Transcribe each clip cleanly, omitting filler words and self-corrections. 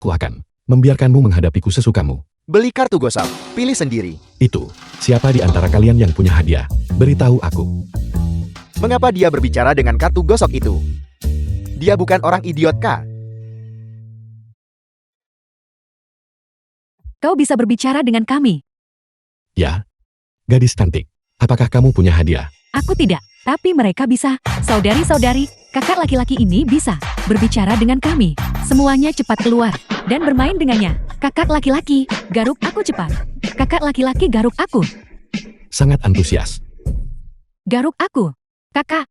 Ku akan membiarkanmu menghadapiku sesukamu. Beli kartu gosok, pilih sendiri. Itu, siapa di antara kalian yang punya hadiah? Beritahu aku. Mengapa dia berbicara dengan kartu gosok itu? Dia bukan orang idiot kah? Kau bisa berbicara dengan kami. Ya, gadis cantik. Apakah kamu punya hadiah? Aku tidak, tapi mereka bisa. Saudari-saudari, kakak laki-laki ini bisa berbicara dengan kami. Semuanya cepat keluar dan bermain dengannya. Kakak laki-laki, garuk aku cepat. Kakak laki-laki garuk aku. Sangat antusias. Garuk aku. Kakak,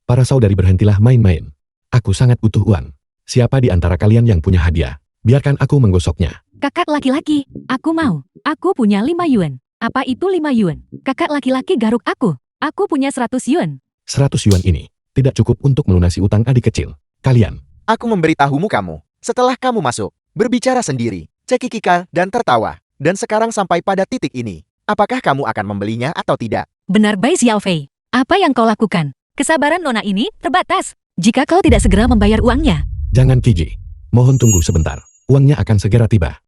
Para saudari berhentilah main-main. Aku sangat butuh uang. Siapa di antara kalian yang punya hadiah? Biarkan aku menggosoknya. kakak laki-laki, aku mau. Aku punya 5 yuan. Apa itu 5 yuan? Kakak laki-laki garuk aku. Aku punya 100 yuan. 100 yuan ini tidak cukup untuk melunasi utang adik kecil. Kalian, Aku memberitahumu kamu. Setelah kamu masuk, berbicara sendiri, cekikika dan tertawa. Dan sekarang sampai pada titik ini. Apakah kamu akan membelinya atau tidak? Benar Bai Xiaofei. Apa yang kau lakukan? Kesabaran nona ini terbatas. Jika kau tidak segera membayar uangnya. jangan Kiji. Mohon tunggu sebentar. Uangnya akan segera tiba.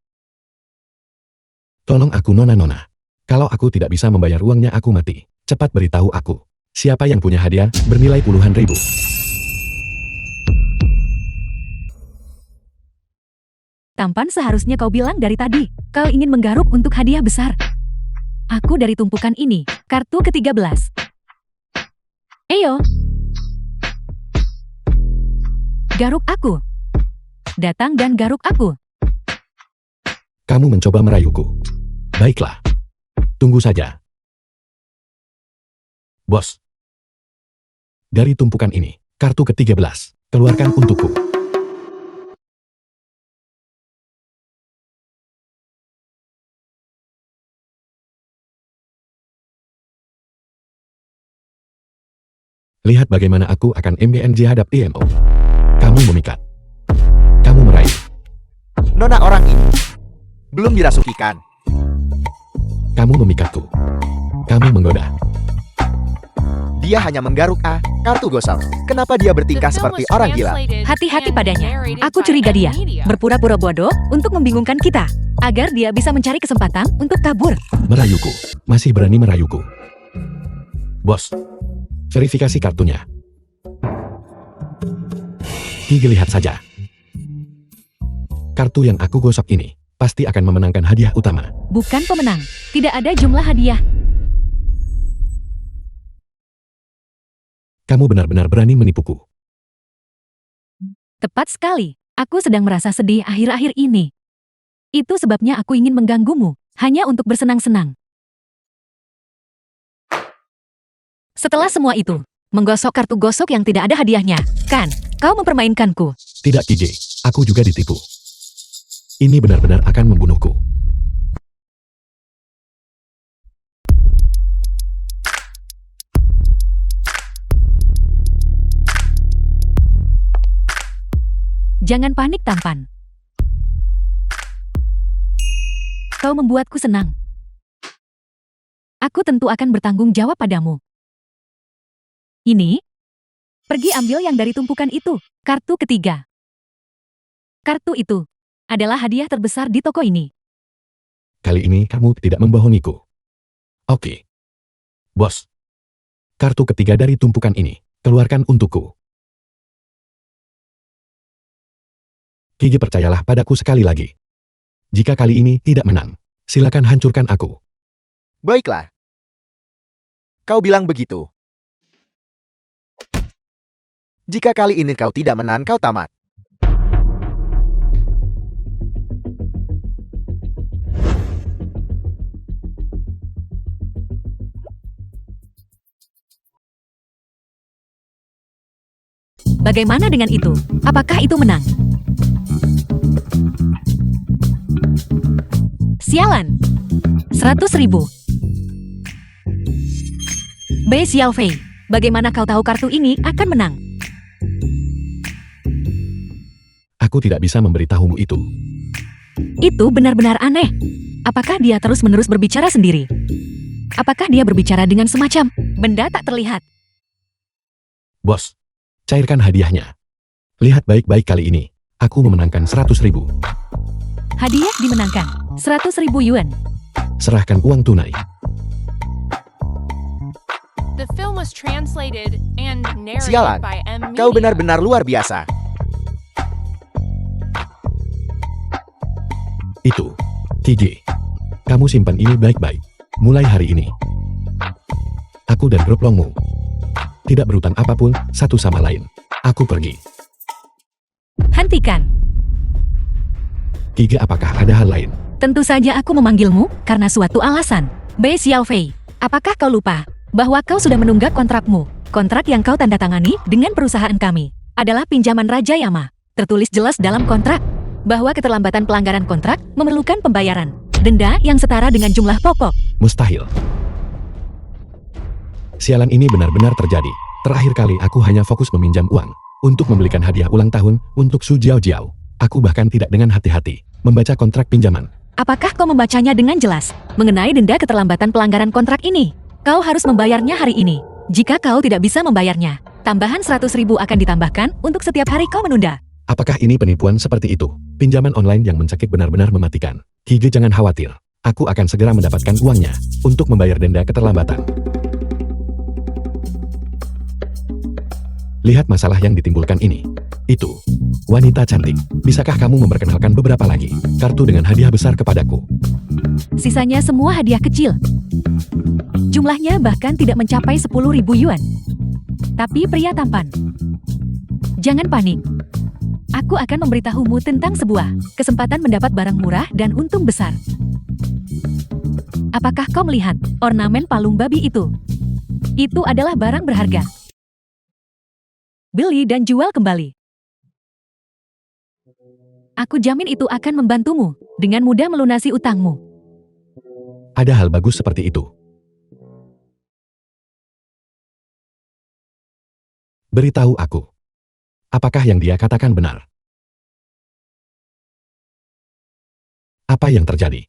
Tolong aku nona-nona. Kalau aku tidak bisa membayar uangnya aku mati. Cepat beritahu aku. Siapa yang punya hadiah bernilai puluhan ribu? Tampan seharusnya kau bilang dari tadi. Kau ingin menggaruk untuk hadiah besar. Aku dari tumpukan ini. Kartu ke-13. Eyo. Garuk aku. Datang dan garuk aku. Kamu mencoba merayuku. Baiklah. Tunggu saja. Bos. Dari tumpukan ini, kartu ke-13. Keluarkan untukku. Lihat bagaimana aku akan MBNJ hadap IMO. Kamu memikat. Kamu meraih. Nona orang ini belum dirasukikan. Kamu memikatku. Kamu menggoda. Dia hanya menggaruk kartu gosok. Kenapa dia bertingkah seperti orang gila? Hati-hati padanya. Aku curiga dia. Berpura-pura bodoh untuk membingungkan kita. Agar dia bisa mencari kesempatan untuk kabur. Merayuku. Masih berani merayuku. Bos. Verifikasi kartunya. Gigi lihat saja. Kartu yang aku gosok ini pasti akan memenangkan hadiah utama. Bukan pemenang. Tidak ada jumlah hadiah. Kamu benar-benar berani menipuku. Tepat sekali. Aku sedang merasa sedih akhir-akhir ini. Itu sebabnya aku ingin mengganggumu. Hanya untuk bersenang-senang. Setelah semua itu, menggosok kartu gosok yang tidak ada hadiahnya. Kan, kau mempermainkanku. Tidak KJ, aku juga ditipu. Ini benar-benar akan membunuhku. Jangan panik tampan. Kau membuatku senang. Aku tentu akan bertanggung jawab padamu. Ini, pergi ambil yang dari tumpukan itu, kartu ketiga. Kartu itu adalah hadiah terbesar di toko ini. Kali ini kamu tidak membohongiku. Oke. Bos. Kartu ketiga dari tumpukan ini, keluarkan untukku. Gigi percayalah padaku sekali lagi. Jika kali ini tidak menang, silakan hancurkan aku. Baiklah. Kau bilang begitu. Jika kali ini kau tidak menang, kau tamat. Bagaimana dengan itu? Apakah itu menang? Sialan. 100.000. Bei Xiaofei, bagaimana kau tahu kartu ini akan menang? Aku tidak bisa memberitahumu itu. Itu benar-benar aneh. Apakah dia terus-menerus berbicara sendiri? Apakah dia berbicara dengan semacam benda tak terlihat? Bos, cairkan hadiahnya. Lihat baik-baik kali ini. Aku memenangkan 100.000. Hadiah dimenangkan, 100.000 yuan. Serahkan uang tunai. The film was translated and narrated Sialan, by M. Media. kau benar-benar luar biasa. Itu. KG. Kamu simpan ini baik-baik. Mulai hari ini. Aku dan grup Longmu tidak berhutang apapun satu sama lain. Aku pergi. Hentikan. KG, apakah ada hal lain? Tentu saja aku memanggilmu karena suatu alasan. Bei Xiaofei, apakah kau lupa bahwa kau sudah menunggak kontrakmu? Kontrak yang kau tanda tangani dengan perusahaan kami adalah pinjaman Raja Yama. Tertulis jelas dalam kontrak bahwa keterlambatan pelanggaran kontrak memerlukan pembayaran denda yang setara dengan jumlah pokok. Mustahil. Sialan, ini benar-benar terjadi. Terakhir kali aku hanya fokus meminjam uang untuk membelikan hadiah ulang tahun untuk Su Jiao. Aku bahkan tidak dengan hati-hati membaca kontrak pinjaman. Apakah kau membacanya dengan jelas mengenai denda keterlambatan pelanggaran kontrak ini? Kau harus membayarnya hari ini. Jika kau tidak bisa membayarnya, tambahan 100.000 akan ditambahkan untuk setiap hari kau menunda. Apakah ini penipuan seperti itu? Pinjaman online yang mencekik benar-benar mematikan. KG, jangan khawatir. Aku akan segera mendapatkan uangnya untuk membayar denda keterlambatan. Lihat masalah yang ditimbulkan ini. Itu. Wanita cantik. Bisakah kamu memperkenalkan beberapa lagi kartu dengan hadiah besar kepadaku? Sisanya semua hadiah kecil. Jumlahnya bahkan tidak mencapai 10.000 yuan. Tapi pria tampan. Jangan panik. Aku akan memberitahumu tentang sebuah kesempatan mendapat barang murah dan untung besar. Apakah kau melihat ornamen palung babi itu? Itu adalah barang berharga. Beli dan jual kembali. Aku jamin itu akan membantumu dengan mudah melunasi utangmu. Ada hal bagus seperti itu. Beritahu aku. Apakah yang dia katakan benar? Apa yang terjadi?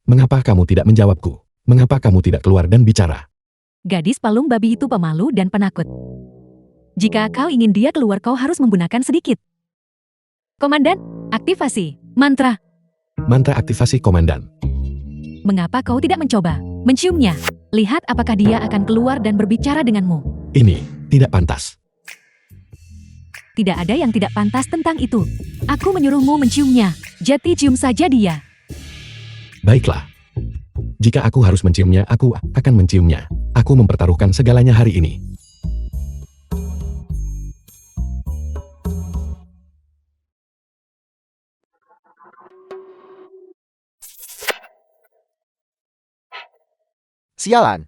Mengapa kamu tidak menjawabku? Mengapa kamu tidak keluar dan bicara? Gadis palung babi itu pemalu dan penakut. Jika kau ingin dia keluar, kau harus menggunakan sedikit. Komandan, aktivasi mantra. Mantra aktivasi komandan. Mengapa kau tidak mencoba menciumnya? Lihat apakah dia akan keluar dan berbicara denganmu. Ini tidak pantas. Tidak ada yang tidak pantas tentang itu. Aku menyuruhmu menciumnya. Jadi cium saja dia. Baiklah. Jika aku harus menciumnya, aku akan menciumnya. Aku mempertaruhkan segalanya hari ini. Sialan.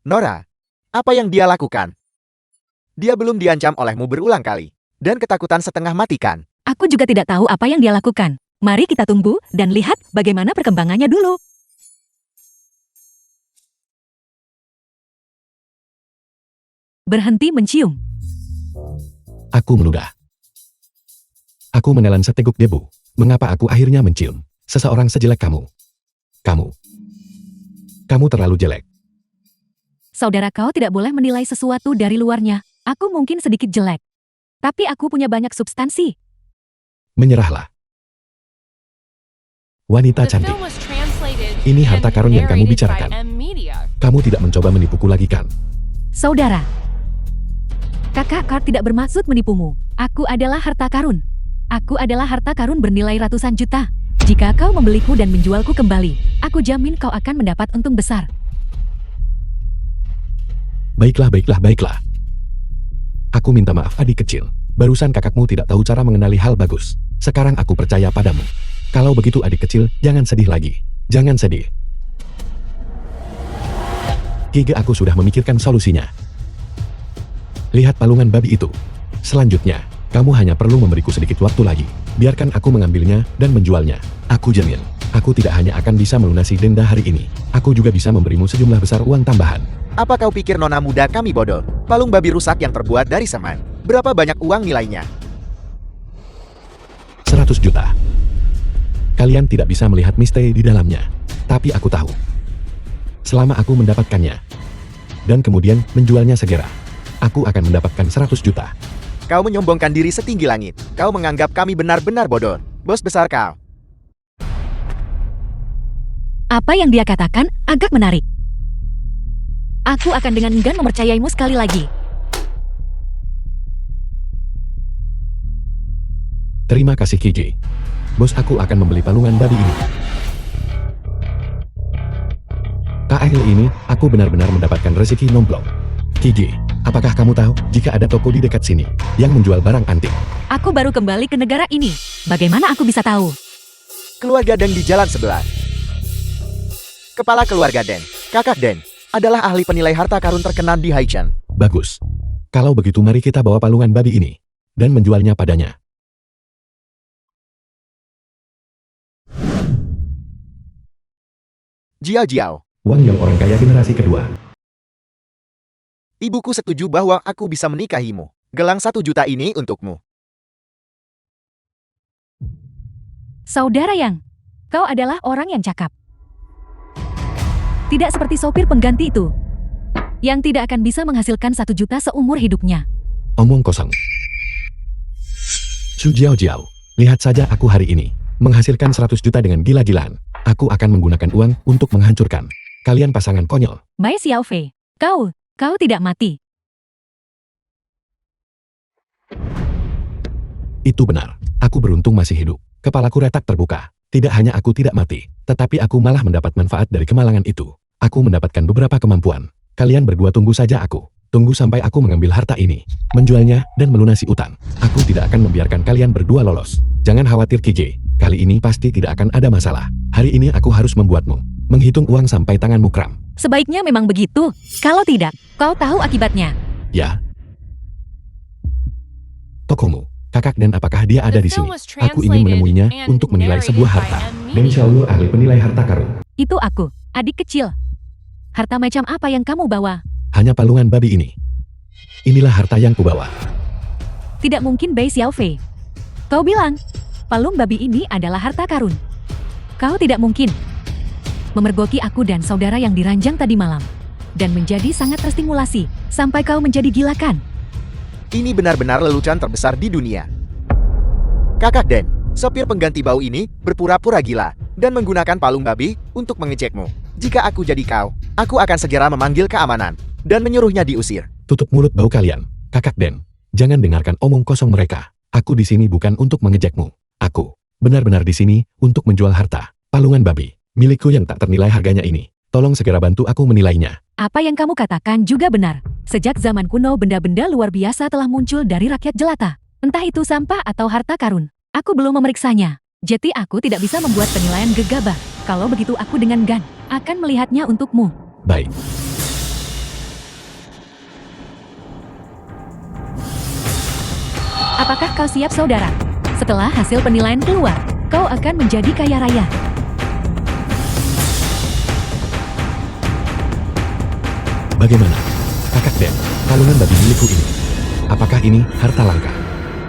Nora, apa yang dia lakukan? Dia belum diancam olehmu berulang kali. Dan ketakutan setengah mati kan? Aku juga tidak tahu apa yang dia lakukan. Mari kita tunggu dan lihat bagaimana perkembangannya dulu. Berhenti mencium. Aku meludah. Aku menelan seteguk debu. Mengapa aku akhirnya mencium seseorang sejelek kamu? Kamu terlalu jelek. Saudara, kau tidak boleh menilai sesuatu dari luarnya. Aku mungkin sedikit jelek. Tapi aku punya banyak substansi. Menyerahlah. Wanita The cantik. film was translated Ini harta and karun yang kamu narrated bicarakan. by M. Media. Kamu tidak mencoba menipuku lagi kan? Saudara, kakak Kart tidak bermaksud menipumu. Aku adalah harta karun. Aku adalah harta karun bernilai ratusan juta. Jika kau membeliku dan menjualku kembali, aku jamin kau akan mendapat untung besar. Baiklah. Aku minta maaf, adik kecil. Barusan kakakmu tidak tahu cara mengenali hal bagus. Sekarang aku percaya padamu. Kalau begitu adik kecil, jangan sedih lagi. Jangan sedih. Kiga, aku sudah memikirkan solusinya. Lihat palungan babi itu. Selanjutnya, kamu hanya perlu memberiku sedikit waktu lagi. Biarkan aku mengambilnya dan menjualnya. Aku jamin, aku tidak hanya akan bisa melunasi denda hari ini. Aku juga bisa memberimu sejumlah besar uang tambahan. Apa kau pikir nona muda kami bodoh? Palung babi rusak yang terbuat dari semen. Berapa banyak uang nilainya? 100 juta. Kalian tidak bisa melihat misteri di dalamnya. Tapi aku tahu. Selama aku mendapatkannya, dan kemudian menjualnya segera, aku akan mendapatkan 100 juta. Kau menyombongkan diri setinggi langit. Kau menganggap kami benar-benar bodoh. Bos besar kau. Apa yang dia katakan agak menarik. Aku akan dengan enggan mempercayaimu sekali lagi. Terima kasih Kiji. Bos aku akan membeli palungan babi ini. Akhir ini, aku benar-benar mendapatkan rezeki nomplok. Kiji, apakah kamu tahu jika ada toko di dekat sini yang menjual barang antik? Aku baru kembali ke negara ini. Bagaimana aku bisa tahu? Keluarga Den di jalan sebelah. Kepala keluarga Den, kakak Den, adalah ahli penilai harta karun terkenal di Haichan. Bagus. Kalau begitu mari kita bawa palungan babi ini dan menjualnya padanya. Jiao Jiao, Wang Yang orang kaya generasi kedua. ibuku setuju bahwa aku bisa menikahimu. Gelang 1 juta ini untukmu. Saudara Yang, kau adalah orang yang cakap. Tidak seperti sopir pengganti itu, yang tidak akan bisa menghasilkan 1 juta seumur hidupnya. Omong kosong. Su Jiao Jiao, lihat saja aku hari ini menghasilkan 100 juta dengan gila-gilaan. Aku akan menggunakan uang untuk menghancurkan kalian pasangan konyol. Bai Xiaofei, kau tidak mati. Itu benar. Aku beruntung masih hidup. Kepalaku retak terbuka. Tidak hanya aku tidak mati, tetapi aku malah mendapat manfaat dari kemalangan itu. Aku mendapatkan beberapa kemampuan. Kalian berdua tunggu saja aku. Tunggu sampai aku mengambil harta ini, menjualnya, dan melunasi utang. Aku tidak akan membiarkan kalian berdua lolos. Jangan khawatir KJ. Kali ini pasti tidak akan ada masalah. Hari ini aku harus membuatmu menghitung uang sampai tanganmu kram. Sebaiknya memang begitu. Kalau tidak, kau tahu akibatnya. Ya. Tokomu, kakak Dan apakah dia ada di sini? Aku ingin menemuinya untuk menilai sebuah harta. Dan Xiaolu ahli penilai harta karun. Itu aku, adik kecil. Harta macam apa yang kamu bawa? Hanya palungan babi ini. Inilah harta yang kubawa. Tidak mungkin Bai Xiaofei. Kau bilang, palung babi ini adalah harta karun. Kau tidak mungkin memergoki aku dan saudara yang diranjang tadi malam. Dan menjadi sangat terstimulasi, sampai kau menjadi gila kan? Ini benar-benar lelucon terbesar di dunia. Kakak Den, sopir pengganti bau ini berpura-pura gila dan menggunakan palung babi untuk mengecekmu. Jika aku jadi kau, aku akan segera memanggil keamanan dan menyuruhnya diusir. Tutup mulut bau kalian, kakak Den. Jangan dengarkan omong kosong mereka. Aku di sini bukan untuk mengejekmu. Aku benar-benar di sini untuk menjual harta palungan babi milikku yang tak ternilai harganya ini. Tolong segera bantu aku menilainya. Apa yang kamu katakan juga benar. Sejak zaman kuno benda-benda luar biasa telah muncul dari rakyat jelata. Entah itu sampah atau harta karun. Aku belum memeriksanya. Jadi aku tidak bisa membuat penilaian gegabah. Kalau begitu aku dengan Gan akan melihatnya untukmu. Baik. Apakah kau siap saudara? Setelah hasil penilaian keluar, kau akan menjadi kaya raya. Bagaimana? Kakak Den, palungan babi milikku ini. Apakah ini harta langka?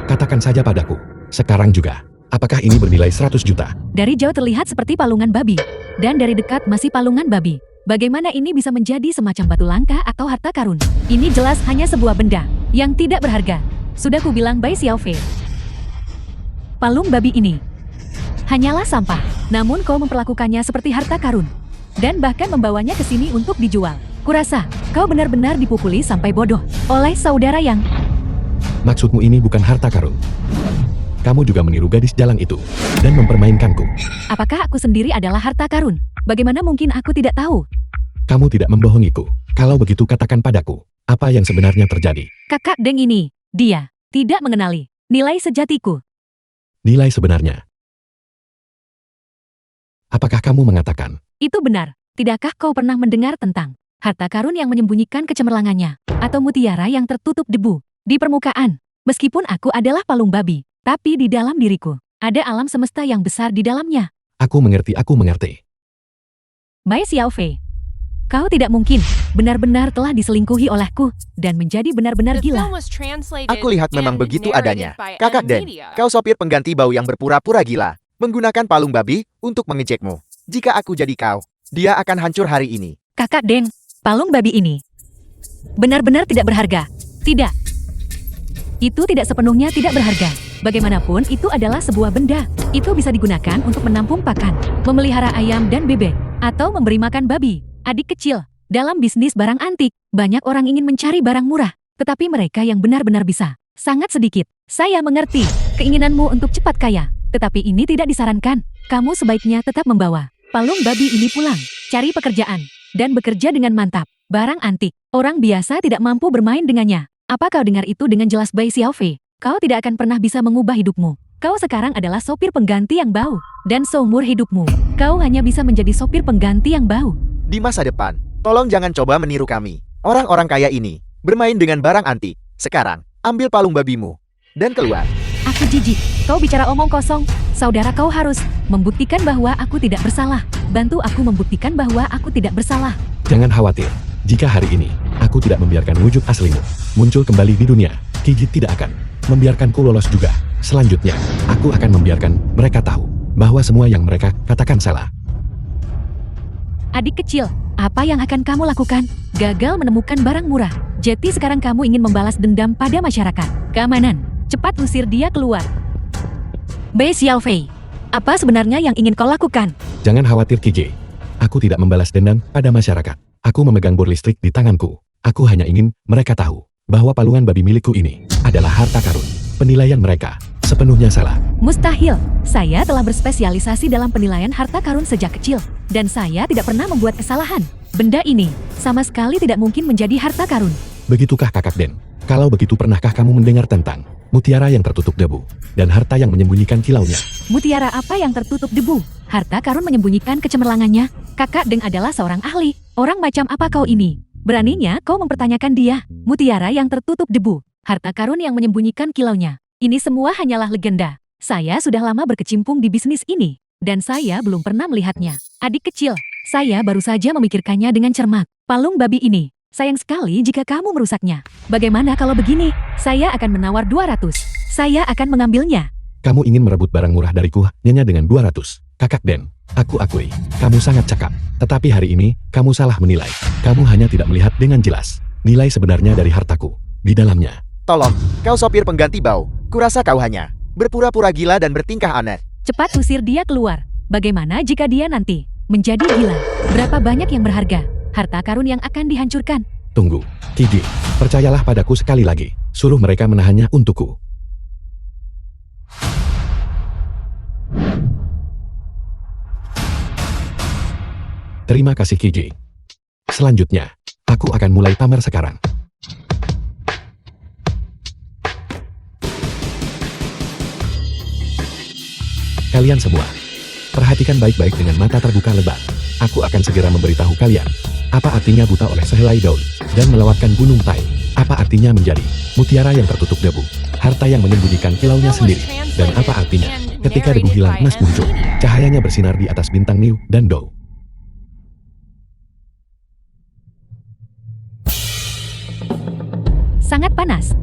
Katakan saja padaku. Sekarang juga. Apakah ini bernilai 100 juta? Dari jauh terlihat seperti palungan babi. Dan dari dekat masih palungan babi. Bagaimana ini bisa menjadi semacam batu langka atau harta karun? Ini jelas hanya sebuah benda yang tidak berharga. Sudah kubilang Bai Xiaofei. Palung babi ini hanyalah sampah. Namun kau memperlakukannya seperti harta karun. Dan bahkan membawanya ke sini untuk dijual. Kurasa, kau benar-benar dipukuli sampai bodoh oleh saudara Yang. Maksudmu ini bukan harta karun. Kamu juga meniru gadis jalang itu dan mempermainkanku. Apakah aku sendiri adalah harta karun? Bagaimana mungkin aku tidak tahu? Kamu tidak membohongiku. Kalau begitu katakan padaku, apa yang sebenarnya terjadi? Kakak Deng ini, dia tidak mengenali nilai sejatiku. Nilai sebenarnya. Apakah kamu mengatakan? Itu benar. Tidakkah kau pernah mendengar tentang harta karun yang menyembunyikan kecemerlangannya, atau mutiara yang tertutup debu di permukaan? Meskipun aku adalah palung babi, tapi di dalam diriku ada alam semesta yang besar di dalamnya. Aku mengerti, aku mengerti. Bai Xiaofei, kau tidak mungkin benar-benar telah diselingkuhi olehku dan menjadi benar-benar The gila. film was translated Aku lihat memang and begitu narrated adanya. by Kakak Den, Media. kau sopir pengganti bau yang berpura-pura gila, menggunakan palung babi untuk mengecekmu. Jika aku jadi kau, dia akan hancur hari ini. Kakak Deng, palung babi ini benar-benar tidak berharga. Tidak. Itu tidak sepenuhnya tidak berharga. Bagaimanapun itu adalah sebuah benda. Itu bisa digunakan untuk menampung pakan, memelihara ayam dan bebek, atau memberi makan babi. Adik kecil, dalam bisnis barang antik, banyak orang ingin mencari barang murah. Tetapi mereka yang benar-benar bisa, sangat sedikit. Saya mengerti keinginanmu untuk cepat kaya. Tetapi ini tidak disarankan. Kamu sebaiknya tetap membawa palung babi ini pulang. Cari pekerjaan, dan bekerja dengan mantap. Barang antik, orang biasa tidak mampu bermain dengannya. Apa kau dengar itu dengan jelas, Bai Xiaofei? Kau tidak akan pernah bisa mengubah hidupmu. Kau sekarang adalah sopir pengganti yang bau. Dan seumur hidupmu, kau hanya bisa menjadi sopir pengganti yang bau. Di masa depan, tolong jangan coba meniru kami. Orang-orang kaya ini bermain dengan barang antik. Sekarang, ambil palung babimu dan keluar. Aku jijik. Kau bicara omong kosong. Saudara, kau harus membuktikan bahwa aku tidak bersalah. Bantu aku membuktikan bahwa aku tidak bersalah. Jangan khawatir. Jika hari ini, aku tidak membiarkan wujud aslimu muncul kembali di dunia, Gigit tidak akan membiarkanku lolos juga. Selanjutnya, aku akan membiarkan mereka tahu bahwa semua yang mereka katakan salah. Adik kecil, apa yang akan kamu lakukan? Gagal menemukan barang murah. Jadi sekarang kamu ingin membalas dendam pada masyarakat. Keamanan, cepat usir dia keluar. Bai Xiaofei, apa sebenarnya yang ingin kau lakukan? Jangan khawatir, KJ. Aku tidak membalas dendam pada masyarakat. Aku memegang bor listrik di tanganku. Aku hanya ingin mereka tahu bahwa palungan babi milikku ini adalah harta karun. Penilaian mereka sepenuhnya salah. Mustahil. Saya telah berspesialisasi dalam penilaian harta karun sejak kecil. Dan saya tidak pernah membuat kesalahan. Benda ini sama sekali tidak mungkin menjadi harta karun. Begitukah, Kakak Den? Kalau begitu, pernahkah kamu mendengar tentang mutiara yang tertutup debu dan harta yang menyembunyikan kilaunya? Mutiara apa yang tertutup debu? Harta karun menyembunyikan kecemerlangannya. Kakak Deng adalah seorang ahli. Orang macam apa kau ini? Beraninya kau mempertanyakan dia. Mutiara yang tertutup debu, harta karun yang menyembunyikan kilaunya. Ini semua hanyalah legenda. Saya sudah lama berkecimpung di bisnis ini, dan saya belum pernah melihatnya. Adik kecil, saya baru saja memikirkannya dengan cermat. Palung babi ini, sayang sekali jika kamu merusaknya. Bagaimana kalau begini? Saya akan menawar 200. Saya akan mengambilnya. Kamu ingin merebut barang murah dariku hanya dengan 200. Kakak Den, aku akui, kamu sangat cakap. Tetapi hari ini, kamu salah menilai. Kamu hanya tidak melihat dengan jelas nilai sebenarnya dari hartaku di dalamnya. Tolong, kau sopir pengganti bau. Kurasa kau hanya berpura-pura gila dan bertingkah aneh. Cepat usir dia keluar. Bagaimana jika dia nanti menjadi gila? Berapa banyak yang berharga? Harta karun yang akan dihancurkan. Tunggu, Kiji, percayalah padaku sekali lagi. Suruh mereka menahannya untukku. Terima kasih, Kiji. Selanjutnya, aku akan mulai pamer sekarang. Kalian semua, perhatikan baik-baik dengan mata terbuka lebar. Aku akan segera memberitahu kalian, apa artinya buta oleh sehelai daun, dan melewatkan gunung Tai. Apa artinya menjadi mutiara yang tertutup debu, harta yang menyembunyikan kilaunya sendiri, dan apa artinya ketika debu hilang emas muncul, cahayanya bersinar di atas bintang Niu dan Dou. Sangat panas.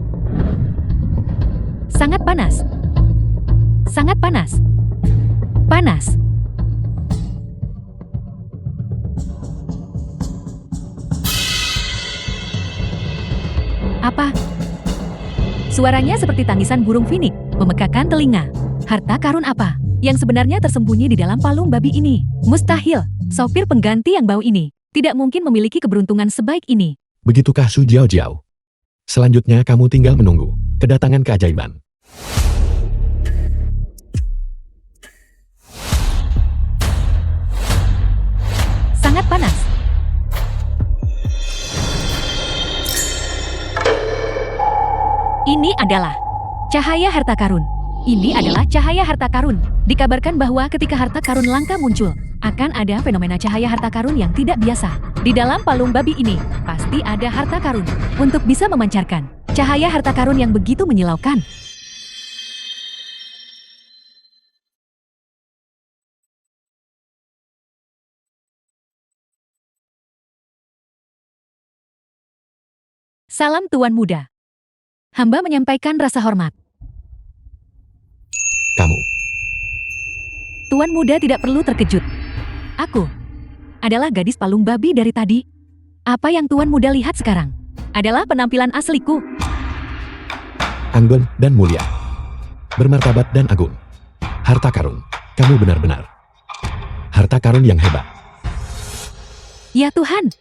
Sangat panas. Sangat panas. Panas. Apa? Suaranya seperti tangisan burung finik, memekakan telinga. Harta karun apa yang sebenarnya tersembunyi di dalam palung babi ini? Mustahil. Sopir pengganti yang bau ini tidak mungkin memiliki keberuntungan sebaik ini. Begitukah, Su Jiao Jiao? Selanjutnya kamu tinggal menunggu kedatangan keajaiban. Sangat panas. Ini adalah cahaya harta karun. Ini adalah cahaya harta karun. Dikabarkan bahwa ketika harta karun langka muncul, akan ada fenomena cahaya harta karun yang tidak biasa. Di dalam palung babi ini, pasti ada harta karun. Untuk bisa memancarkan cahaya harta karun yang begitu menyilaukan. Salam Tuan Muda. Hamba menyampaikan rasa hormat. Kamu, Tuan Muda tidak perlu terkejut. Aku adalah gadis palung babi dari tadi. Apa yang Tuan Muda lihat sekarang adalah penampilan asliku. anggun, dan mulia. Bermartabat dan agung. Harta karun, kamu benar-benar harta karun yang hebat. Ya Tuhan,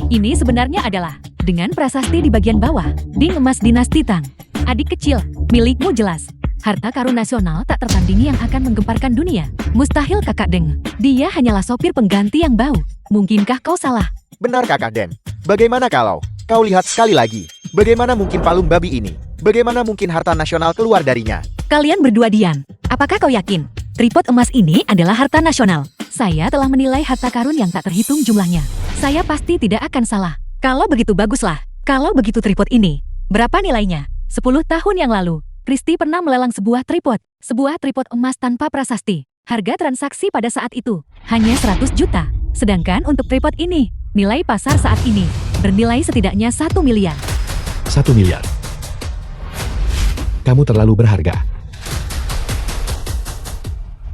ini sebenarnya adalah dengan prasasti di bagian bawah, Ding Emas Dinasti Tang. Adik kecil, milikmu jelas. Harta karun nasional tak tertandingi yang akan menggemparkan dunia. Mustahil Kakak Deng, dia hanyalah sopir pengganti yang bau. Mungkinkah kau salah? Benar Kakak Den. Bagaimana kalau kau lihat sekali lagi? Bagaimana mungkin palung babi ini? Bagaimana mungkin harta nasional keluar darinya? Kalian berdua diam. Apakah kau yakin? Tripod emas ini adalah harta nasional. Saya telah menilai harta karun yang tak terhitung jumlahnya. Saya pasti tidak akan salah. Kalau begitu baguslah. Kalau begitu tripod ini, berapa nilainya? 10 tahun yang lalu, Christy pernah melelang sebuah tripod emas tanpa prasasti. Harga transaksi pada saat itu hanya 100 juta. Sedangkan untuk tripod ini, nilai pasar saat ini bernilai setidaknya 1 miliar. 1 miliar. Kamu terlalu berharga.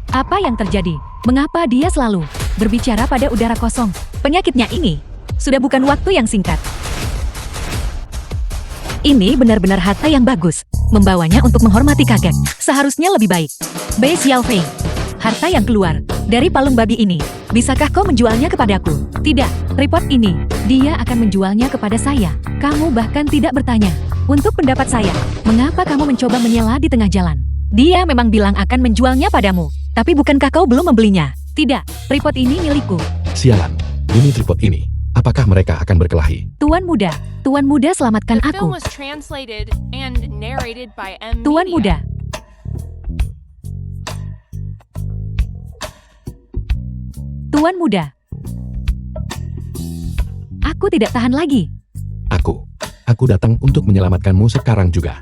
Apa yang terjadi? Mengapa dia selalu berbicara pada udara kosong? Penyakitnya ini sudah bukan waktu yang singkat. Ini benar-benar harta yang bagus. Membawanya untuk menghormati kakek seharusnya lebih baik. Bei Xiaofei, harta yang keluar dari palung babi ini, bisakah kau menjualnya kepadaku? Tidak, tripod ini, dia akan menjualnya kepada saya. Kamu bahkan tidak bertanya. Untuk pendapat saya, mengapa kamu mencoba menyela di tengah jalan? Dia memang bilang akan menjualnya padamu. Tapi bukankah kau belum membelinya? Tidak, tripod ini milikku. Sialan, demi tripod ini, apakah mereka akan berkelahi? Tuan muda selamatkan The film aku. was translated and narrated by M. Tuan Media. muda. Tuan muda. Aku tidak tahan lagi. Aku datang untuk menyelamatkanmu sekarang juga.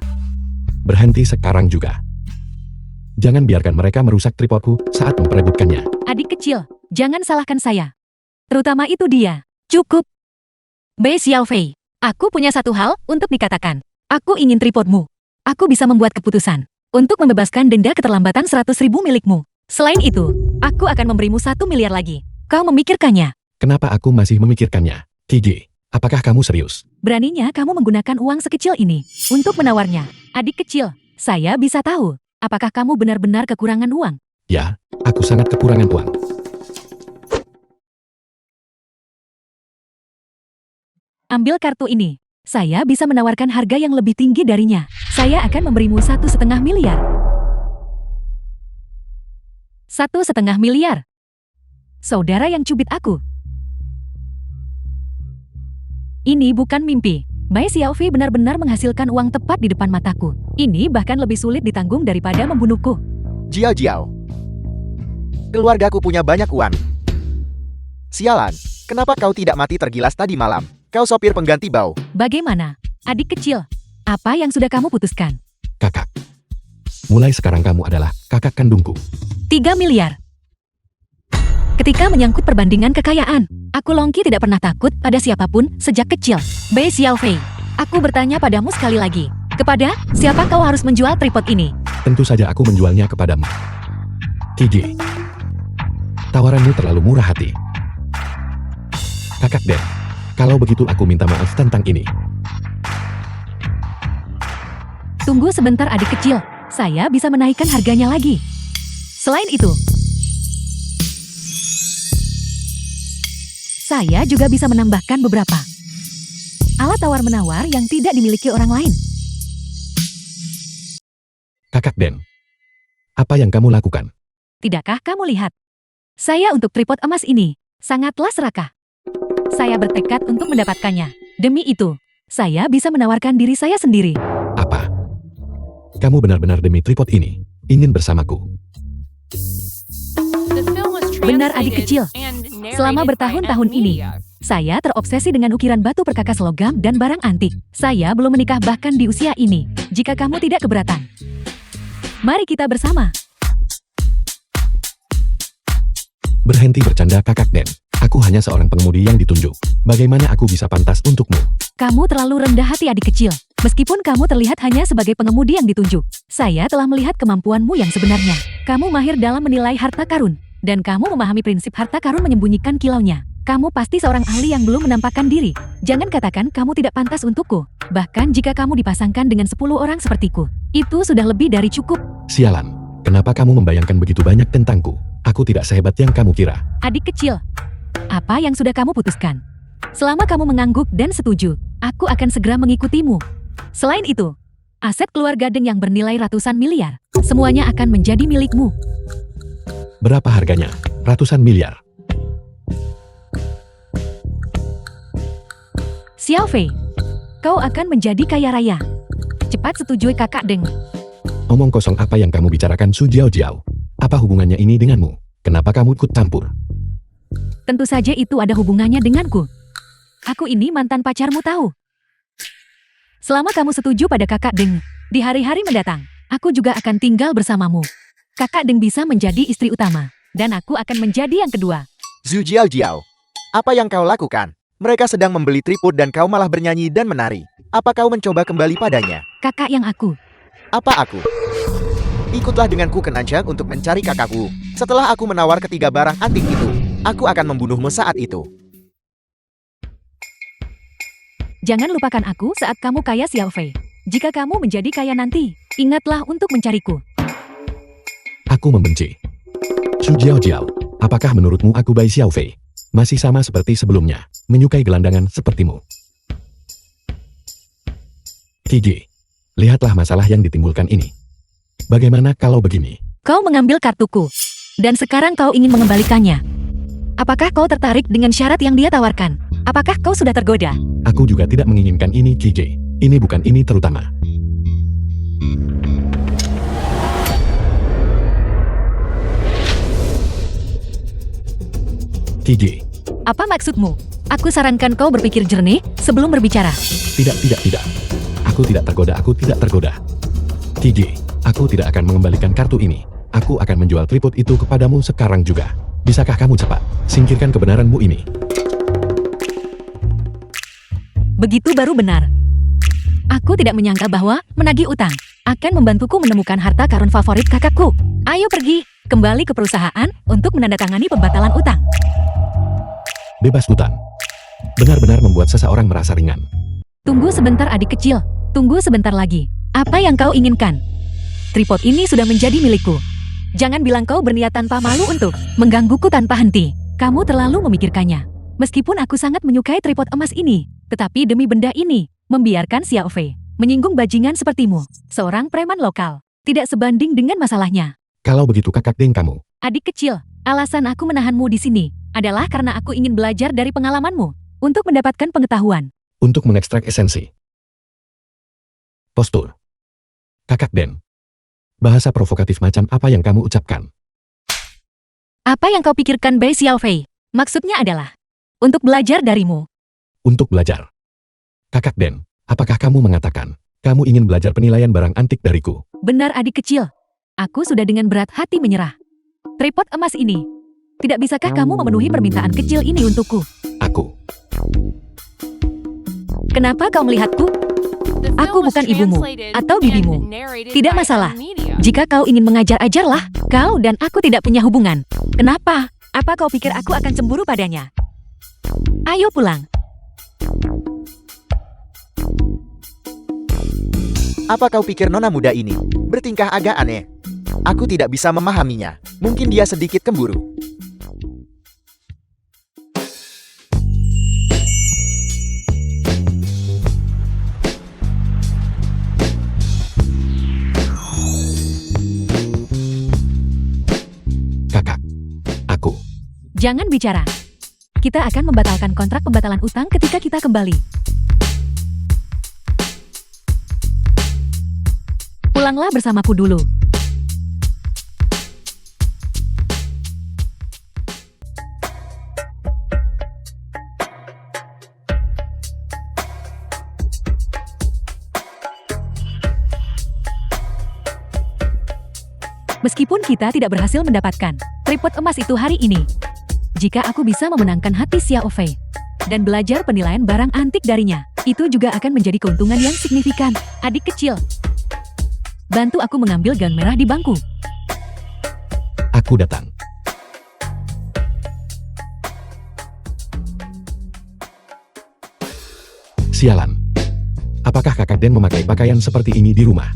Berhenti sekarang juga. Jangan biarkan mereka merusak tripodku saat memperebutkannya. Adik kecil, jangan salahkan saya. Terutama itu dia. Cukup. Bei Xiaofei, aku punya satu hal untuk dikatakan. Aku ingin tripodmu. Aku bisa membuat keputusan untuk membebaskan denda keterlambatan 100.000 milikmu. Selain itu, aku akan memberimu 1 miliar lagi. Kau memikirkannya? Kenapa aku masih memikirkannya? Gigi, apakah kamu serius? Beraninya kamu menggunakan uang sekecil ini untuk menawarnya. Adik kecil, saya bisa tahu. Apakah kamu benar-benar kekurangan uang? Ya, aku sangat kekurangan uang. Ambil kartu ini. Saya bisa menawarkan harga yang lebih tinggi darinya. Saya akan memberimu 1,5 miliar. 1,5 miliar. Saudara yang cubit aku. Ini bukan mimpi. Bei Xiaofei benar-benar menghasilkan uang tepat di depan mataku. Ini bahkan lebih sulit ditanggung daripada membunuhku. Jiao. Keluargaku punya banyak uang. Sialan, kenapa kau tidak mati tergilas tadi malam? Kau sopir pengganti bau. Bagaimana? Adik kecil, apa yang sudah kamu putuskan? Kakak. Mulai sekarang kamu adalah kakak kandungku. 3 miliar. Ketika menyangkut perbandingan kekayaan, aku Longki tidak pernah takut pada siapapun sejak kecil. Bei Xiaofei, aku bertanya padamu sekali lagi. Kepada siapa kau harus menjual tripod ini? Tentu saja aku menjualnya kepadamu. Gigi. Tawaranmu terlalu murah hati. Kakak Den, kalau begitu aku minta maaf tentang ini. Tunggu sebentar adik kecil, saya bisa menaikkan harganya lagi. Selain itu, saya juga bisa menambahkan beberapa alat tawar-menawar yang tidak dimiliki orang lain. Kakak Den, apa yang kamu lakukan? Tidakkah kamu lihat? Saya untuk tripod emas ini sangatlah serakah. Saya bertekad untuk mendapatkannya. Demi itu, saya bisa menawarkan diri saya sendiri. Apa? Kamu benar-benar demi tripod ini ingin bersamaku? The film was Benar adik translated kecil. and narrated Selama by bertahun-tahun M. ini, Media. saya terobsesi dengan ukiran batu perkakas logam dan barang antik. Saya belum menikah bahkan di usia ini. Jika kamu tidak keberatan, mari kita bersama. Berhenti bercanda Kakak Den. Aku hanya seorang pengemudi yang ditunjuk. Bagaimana aku bisa pantas untukmu? Kamu terlalu rendah hati adik kecil. Meskipun kamu terlihat hanya sebagai pengemudi yang ditunjuk, saya telah melihat kemampuanmu yang sebenarnya. Kamu mahir dalam menilai harta karun, dan kamu memahami prinsip harta karun menyembunyikan kilaunya. Kamu pasti seorang ahli yang belum menampakkan diri. Jangan katakan kamu tidak pantas untukku. Bahkan jika kamu dipasangkan dengan 10 orang sepertiku, itu sudah lebih dari cukup. Sialan, kenapa kamu membayangkan begitu banyak tentangku? Aku tidak sehebat yang kamu kira. Adik kecil, apa yang sudah kamu putuskan? Selama kamu mengangguk dan setuju, aku akan segera mengikutimu. Selain itu, aset keluarga Deng yang bernilai ratusan miliar, semuanya akan menjadi milikmu. Berapa harganya? Ratusan miliar. Xiao Fei, kau akan menjadi kaya raya. Cepat setujui kakak Deng. Omong kosong apa yang kamu bicarakan Su Jiao Jiao? Apa hubungannya ini denganmu? Kenapa kamu ikut campur? Tentu saja itu ada hubungannya denganku. Aku ini mantan pacarmu tahu. Selama kamu setuju pada kakak Deng, di hari-hari mendatang, aku juga akan tinggal bersamamu. Kakak Deng bisa menjadi istri utama, dan aku akan menjadi yang kedua. Zhu Jiao Jiao, apa yang kau lakukan? Mereka sedang membeli tripod dan kau malah bernyanyi dan menari. Apa kau mencoba kembali padanya? Kakak yang aku. Apa aku? Ikutlah denganku ke Nanjang untuk mencari kakakku. Setelah aku menawar ketiga barang antik itu, aku akan membunuhmu saat itu. Jangan lupakan aku saat kamu kaya Xiao Fei. Jika kamu menjadi kaya nanti, ingatlah untuk mencariku. Aku membenci. Su Jiao Jiao, apakah menurutmu aku Bai Xiao Fei? Masih sama seperti sebelumnya, menyukai gelandangan sepertimu. Kiji, lihatlah masalah yang ditimbulkan ini. Bagaimana kalau begini? Kau mengambil kartuku, dan sekarang kau ingin mengembalikannya. Apakah kau tertarik dengan syarat yang dia tawarkan? Apakah kau sudah tergoda? Aku juga tidak menginginkan ini, Kiji. Ini bukan ini terutama. Kiji, Apa maksudmu? Aku sarankan kau berpikir jernih sebelum berbicara. tidak. Aku tidak tergoda. Kiji, aku tidak akan mengembalikan kartu ini. Aku akan menjual tripod itu kepadamu sekarang juga. Bisakah kamu cepat singkirkan kebenaranmu ini? Begitu baru benar. Aku tidak menyangka bahwa menagih utang akan membantuku menemukan harta karun favorit kakakku. Ayo pergi, kembali ke perusahaan untuk menandatangani pembatalan utang. Bebas utang. Benar-benar membuat seseorang merasa ringan. Tunggu sebentar adik kecil, tunggu sebentar lagi. Apa yang kau inginkan? Tripod ini sudah menjadi milikku. Jangan bilang kau berniat tanpa malu untuk menggangguku tanpa henti. Kamu terlalu memikirkannya. Meskipun aku sangat menyukai tripod emas ini, tetapi demi benda ini, membiarkan Xiao Fei menyinggung bajingan sepertimu, seorang preman lokal, tidak sebanding dengan masalahnya. Kalau begitu kakak Deng kamu. Adik kecil, alasan aku menahanmu di sini adalah karena aku ingin belajar dari pengalamanmu untuk mendapatkan pengetahuan. Untuk mengekstrak esensi. Postur. Kakak Den. Bahasa provokatif macam apa yang kamu ucapkan? Apa yang kau pikirkan Bai Xiao Fei? Maksudnya adalah untuk belajar darimu. Untuk belajar. Kakak Den, apakah kamu mengatakan kamu ingin belajar penilaian barang antik dariku? Benar adik kecil. Aku sudah dengan berat hati menyerah. Tripod emas ini. Tidak bisakah kamu memenuhi permintaan kecil ini untukku? Aku. Kenapa kau melihatku? The Aku film was bukan ibumu translated atau and bibimu. narrated Tidak by masalah. Media. Jika kau ingin mengajar, ajarlah. Kau dan aku tidak punya hubungan. Kenapa? Apa kau pikir aku akan cemburu padanya? Ayo pulang. Apa kau pikir nona muda ini bertingkah agak aneh? Aku tidak bisa memahaminya. Mungkin dia sedikit cemburu. Kakak. Aku. Jangan bicara. Kita akan membatalkan kontrak pembatalan utang ketika kita kembali. Pulanglah bersamaku dulu. Meskipun kita tidak berhasil mendapatkan tripod emas itu hari ini, jika aku bisa memenangkan hati Xiao Fei dan belajar penilaian barang antik darinya, itu juga akan menjadi keuntungan yang signifikan. Adik kecil, bantu aku mengambil gaun merah di bangku. Aku datang. Sialan. Apakah Kakak Den memakai pakaian seperti ini di rumah?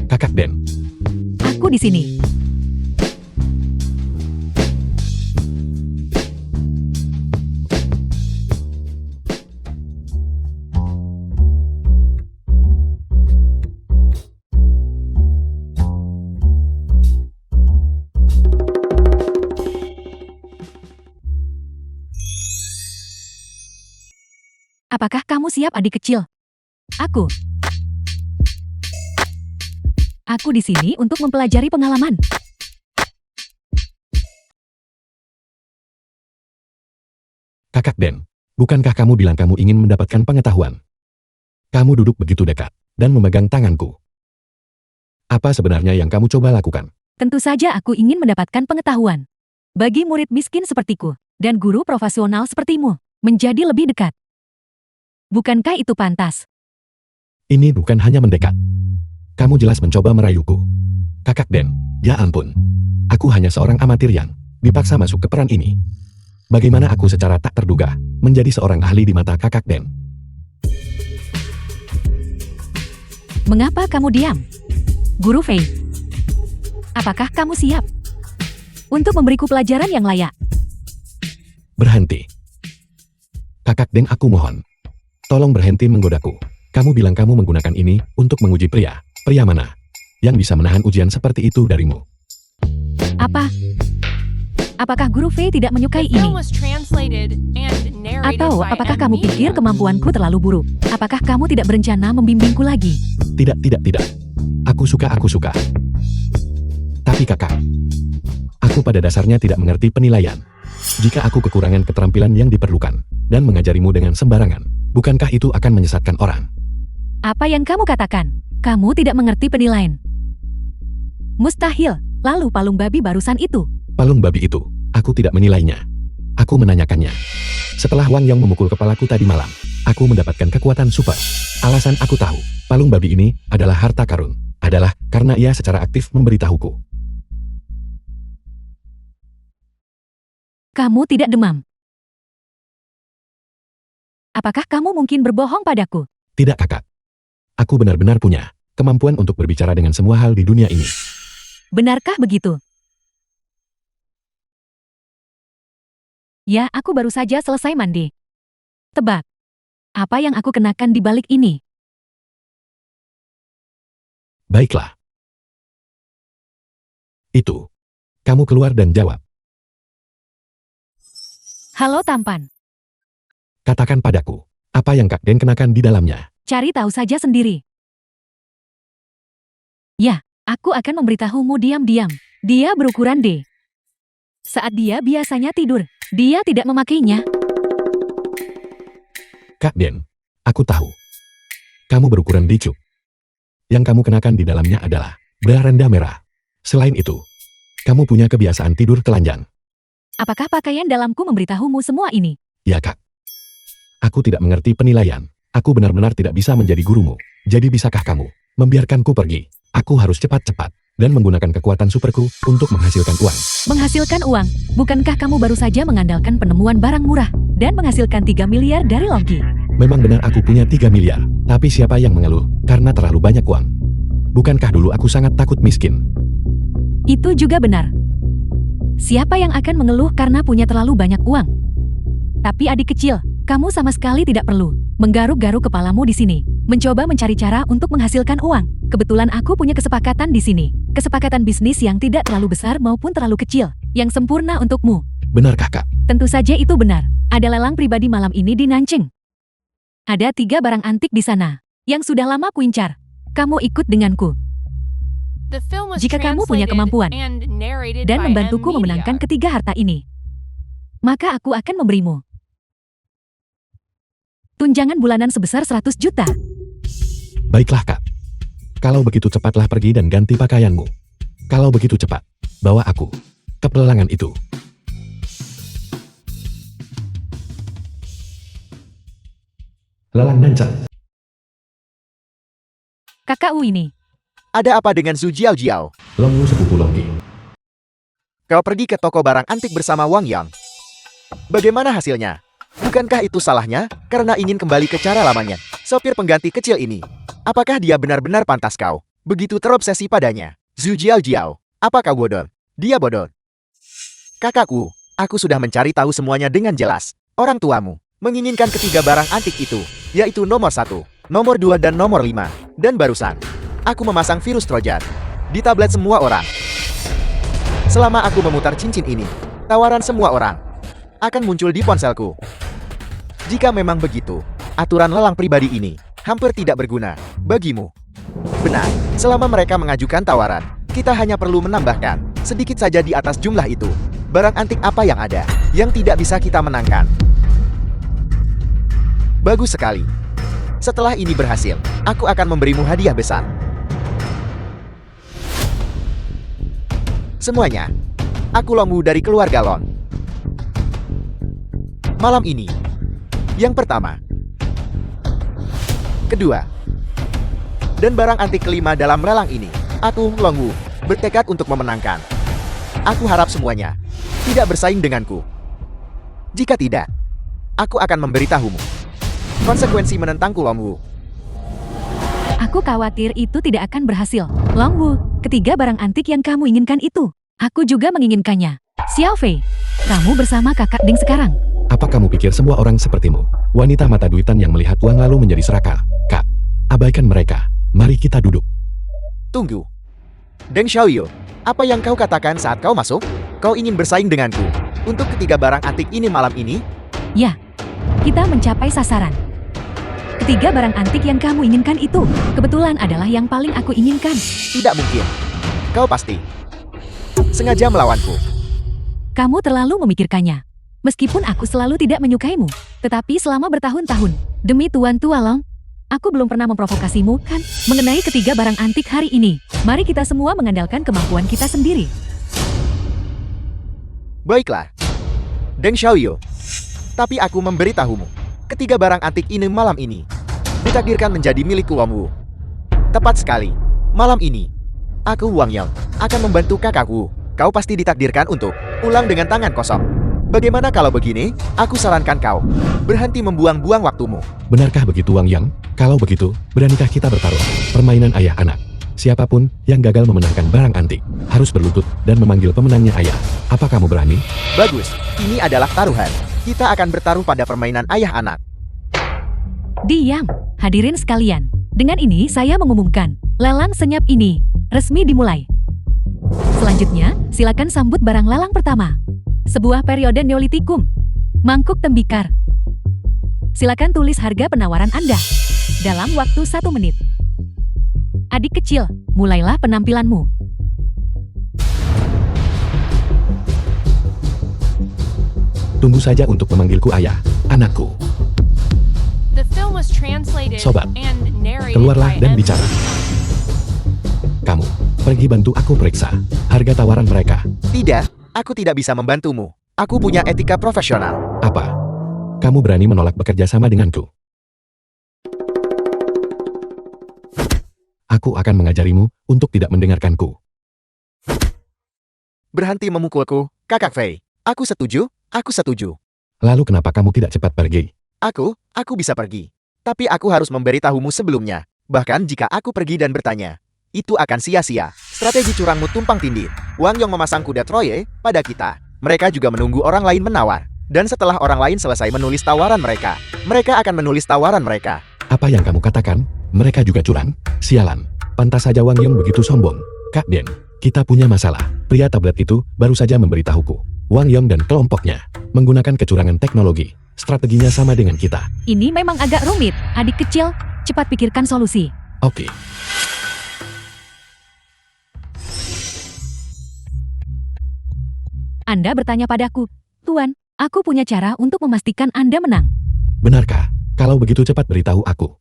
Kakak Den. Aku di sini. Apakah kamu siap, adik kecil? Aku. Aku di sini untuk mempelajari pengalaman. Kakak Den, bukankah kamu bilang kamu ingin mendapatkan pengetahuan? Kamu duduk begitu dekat dan memegang tanganku. Apa sebenarnya yang kamu coba lakukan? Tentu saja aku ingin mendapatkan pengetahuan. Bagi murid miskin sepertiku, dan guru profesional sepertimu, menjadi lebih dekat. Bukankah itu pantas? Ini bukan hanya mendekat. Kamu jelas mencoba merayuku. Kakak Den, ya ampun. Aku hanya seorang amatir yang dipaksa masuk ke peran ini. Bagaimana aku secara tak terduga menjadi seorang ahli di mata Kakak Den? Mengapa kamu diam? Guru Fei, apakah kamu siap untuk memberiku pelajaran yang layak? Berhenti. Kakak Den, aku mohon. Tolong berhenti menggodaku. Kamu bilang kamu menggunakan ini untuk menguji pria. Pria mana yang bisa menahan ujian seperti itu darimu? Apa? Apakah Guru Fei tidak menyukai The film ini? was translated and narrated Atau by apakah kamu Amnesia. pikir kemampuanku terlalu buruk? Apakah kamu tidak berencana membimbingku lagi? Tidak. Aku suka. Tapi kakak, aku pada dasarnya tidak mengerti penilaian. Jika aku kekurangan keterampilan yang diperlukan dan mengajarimu dengan sembarangan, bukankah itu akan menyesatkan orang? Apa yang kamu katakan? Kamu tidak mengerti penilaian. Mustahil. Lalu palung babi barusan itu. Palung babi itu, aku tidak menilainya. Aku menanyakannya. Setelah Wang Yang memukul kepalaku tadi malam, aku mendapatkan kekuatan super. Alasan aku tahu, palung babi ini adalah harta karun, adalah karena ia secara aktif memberitahuku. Kamu tidak demam. Apakah kamu mungkin berbohong padaku? Tidak kakak. Aku benar-benar punya kemampuan untuk berbicara dengan semua hal di dunia ini. Benarkah begitu? Ya, aku baru saja selesai mandi. Tebak. Apa yang aku kenakan di balik ini? Baiklah. Itu. Kamu keluar dan jawab. Halo tampan. Katakan padaku, apa yang Kak Den kenakan di dalamnya? Cari tahu saja sendiri. Ya, aku akan memberitahumu diam-diam. Dia berukuran D. Saat dia biasanya tidur, dia tidak memakainya. Kak Den, aku tahu. Kamu berukuran dicuk. Yang kamu kenakan di dalamnya adalah bra rendah merah. Selain itu, kamu punya kebiasaan tidur telanjang. Apakah pakaian dalamku memberitahumu semua ini? Ya Kak. Aku tidak mengerti penilaian. Aku benar-benar tidak bisa menjadi gurumu. Jadi bisakah kamu membiarkanku pergi? Aku harus cepat-cepat dan menggunakan kekuatan superku untuk menghasilkan uang. Menghasilkan uang? Bukankah kamu baru saja mengandalkan penemuan barang murah dan menghasilkan 3 miliar dari Longki? Memang benar aku punya 3 miliar. Tapi siapa yang mengeluh karena terlalu banyak uang? Bukankah dulu aku sangat takut miskin? Itu juga benar. Siapa yang akan mengeluh karena punya terlalu banyak uang? Tapi adik kecil, kamu sama sekali tidak perlu menggaruk-garuk kepalamu di sini, mencoba mencari cara untuk menghasilkan uang. Kebetulan aku punya kesepakatan di sini. Kesepakatan bisnis yang tidak terlalu besar maupun terlalu kecil, yang sempurna untukmu. Benarkah Kak? Tentu saja itu benar. Ada lelang pribadi malam ini di Nanjing. Ada 3 barang antik di sana, yang sudah lama kuincar. Kamu ikut denganku. The film was Jika kamu punya translated kemampuan and narrated dan by membantuku Amnesia. memenangkan ketiga harta ini, maka aku akan memberimu tunjangan bulanan sebesar 100 juta. Baiklah Kak. Kalau begitu cepatlah pergi dan ganti pakaianmu. Kalau begitu cepat, bawa aku ke pelelangan itu. Lelang Nancang. Kakak Wu ini, Ada apa dengan Su Jiao Jiao? Longwu sepupu Longki. Kau pergi ke toko barang antik bersama Wang Yang. Bagaimana hasilnya? Bukankah itu salahnya karena ingin kembali ke cara lamanya? Sopir pengganti kecil ini. Apakah dia benar-benar pantas kau begitu terobsesi padanya? Zhu Jiao, apa kau bodoh? Dia bodoh. Kakakku, aku sudah mencari tahu semuanya dengan jelas. Orang tuamu menginginkan ketiga barang antik itu, yaitu nomor 1, nomor 2 dan nomor 5. Dan barusan, aku memasang virus Trojan di tablet semua orang. Selama aku memutar cincin ini, tawaran semua orang akan muncul di ponselku. Jika memang begitu, aturan lelang pribadi ini hampir tidak berguna bagimu. Benar, selama mereka mengajukan tawaran, kita hanya perlu menambahkan sedikit saja di atas jumlah itu. Barang antik apa yang ada yang tidak bisa kita menangkan? Bagus sekali. Setelah ini berhasil, aku akan memberimu hadiah besar. Semuanya, aku Longwu dari keluarga Lon. Malam ini, yang pertama, kedua, dan barang antik kelima dalam lelang ini, aku Longwu bertekad untuk memenangkan. Aku harap semuanya tidak bersaing denganku. Jika tidak, aku akan memberitahumu konsekuensi menentangku, Longwu. Aku khawatir itu tidak akan berhasil. Longwu, ketiga barang antik yang kamu inginkan itu, aku juga menginginkannya. Xiao Fei, kamu bersama kakak Ding sekarang. Apa kamu pikir semua orang sepertimu? Wanita mata duitan yang melihat uang lalu menjadi serakah. Kak, abaikan mereka. Mari kita duduk. Tunggu. Deng Xiaoyu, apa yang kau katakan saat kau masuk? Kau ingin bersaing denganku untuk ketiga barang antik ini malam ini? Ya, kita mencapai sasaran. Ketiga barang antik yang kamu inginkan itu, kebetulan adalah yang paling aku inginkan. Tidak mungkin. Kau pasti sengaja melawanku. Kamu terlalu memikirkannya. Meskipun aku selalu tidak menyukaimu, tetapi selama bertahun-tahun, demi Tuan Tua Long, aku belum pernah memprovokasimu, kan? Mengenai ketiga barang antik hari ini, mari kita semua mengandalkan kemampuan kita sendiri. Baiklah, Deng Xiaoyu. Tapi aku memberitahumu, ketiga barang antik ini malam ini ditakdirkan menjadi milikku, Longwu. Tepat sekali. Malam ini, aku Wang Yang akan membantu kakakku. Kau pasti ditakdirkan untuk pulang dengan tangan kosong. Bagaimana kalau begini? Aku sarankan kau berhenti membuang-buang waktumu. Benarkah begitu, Wang Yang? Kalau begitu, beranikah kita bertaruh? Permainan ayah anak. Siapapun yang gagal memenangkan barang antik harus berlutut dan memanggil pemenangnya ayah. Apa kamu berani? Bagus, ini adalah taruhan. Kita akan bertaruh pada permainan ayah anak. Diam, hadirin sekalian. Dengan ini saya mengumumkan, lelang senyap ini resmi dimulai. Selanjutnya, silakan sambut barang lelang pertama. Sebuah periode Neolitikum. Mangkuk tembikar. Silakan tulis harga penawaran Anda dalam waktu 1 menit. Adik kecil, mulailah penampilanmu. Tunggu saja untuk memanggilku ayah, anakku. The film was translated Sobat, and narrated keluarlah by dan Ed. bicara. Kamu, pergi bantu aku periksa harga tawaran mereka. Tidak, aku tidak bisa membantumu. Aku punya etika profesional. Apa? Kamu berani menolak bekerja sama denganku? Aku akan mengajarimu untuk tidak mendengarkanku. Berhenti memukulku, Kakak Fei. Aku setuju, aku setuju. Lalu kenapa kamu tidak cepat pergi? Aku bisa pergi. Tapi aku harus memberitahumu sebelumnya. Bahkan jika aku pergi dan bertanya, itu akan sia-sia. Strategi curangmu tumpang tindih. Wang Yong memasang kuda Troye pada kita. Mereka juga menunggu orang lain menawar. Dan setelah orang lain selesai menulis tawaran mereka, mereka akan menulis tawaran mereka. Apa yang kamu katakan? Mereka juga curang? Sialan. Pantas saja Wang Yong begitu sombong. Kak Den, kita punya masalah. Pria tablet itu baru saja memberitahuku. Wang Yong dan kelompoknya menggunakan kecurangan teknologi. Strateginya sama dengan kita. Ini memang agak rumit. Adik kecil, cepat pikirkan solusi. Oke. Anda bertanya padaku, Tuan, aku punya cara untuk memastikan Anda menang. Benarkah? Kalau begitu cepat beritahu aku.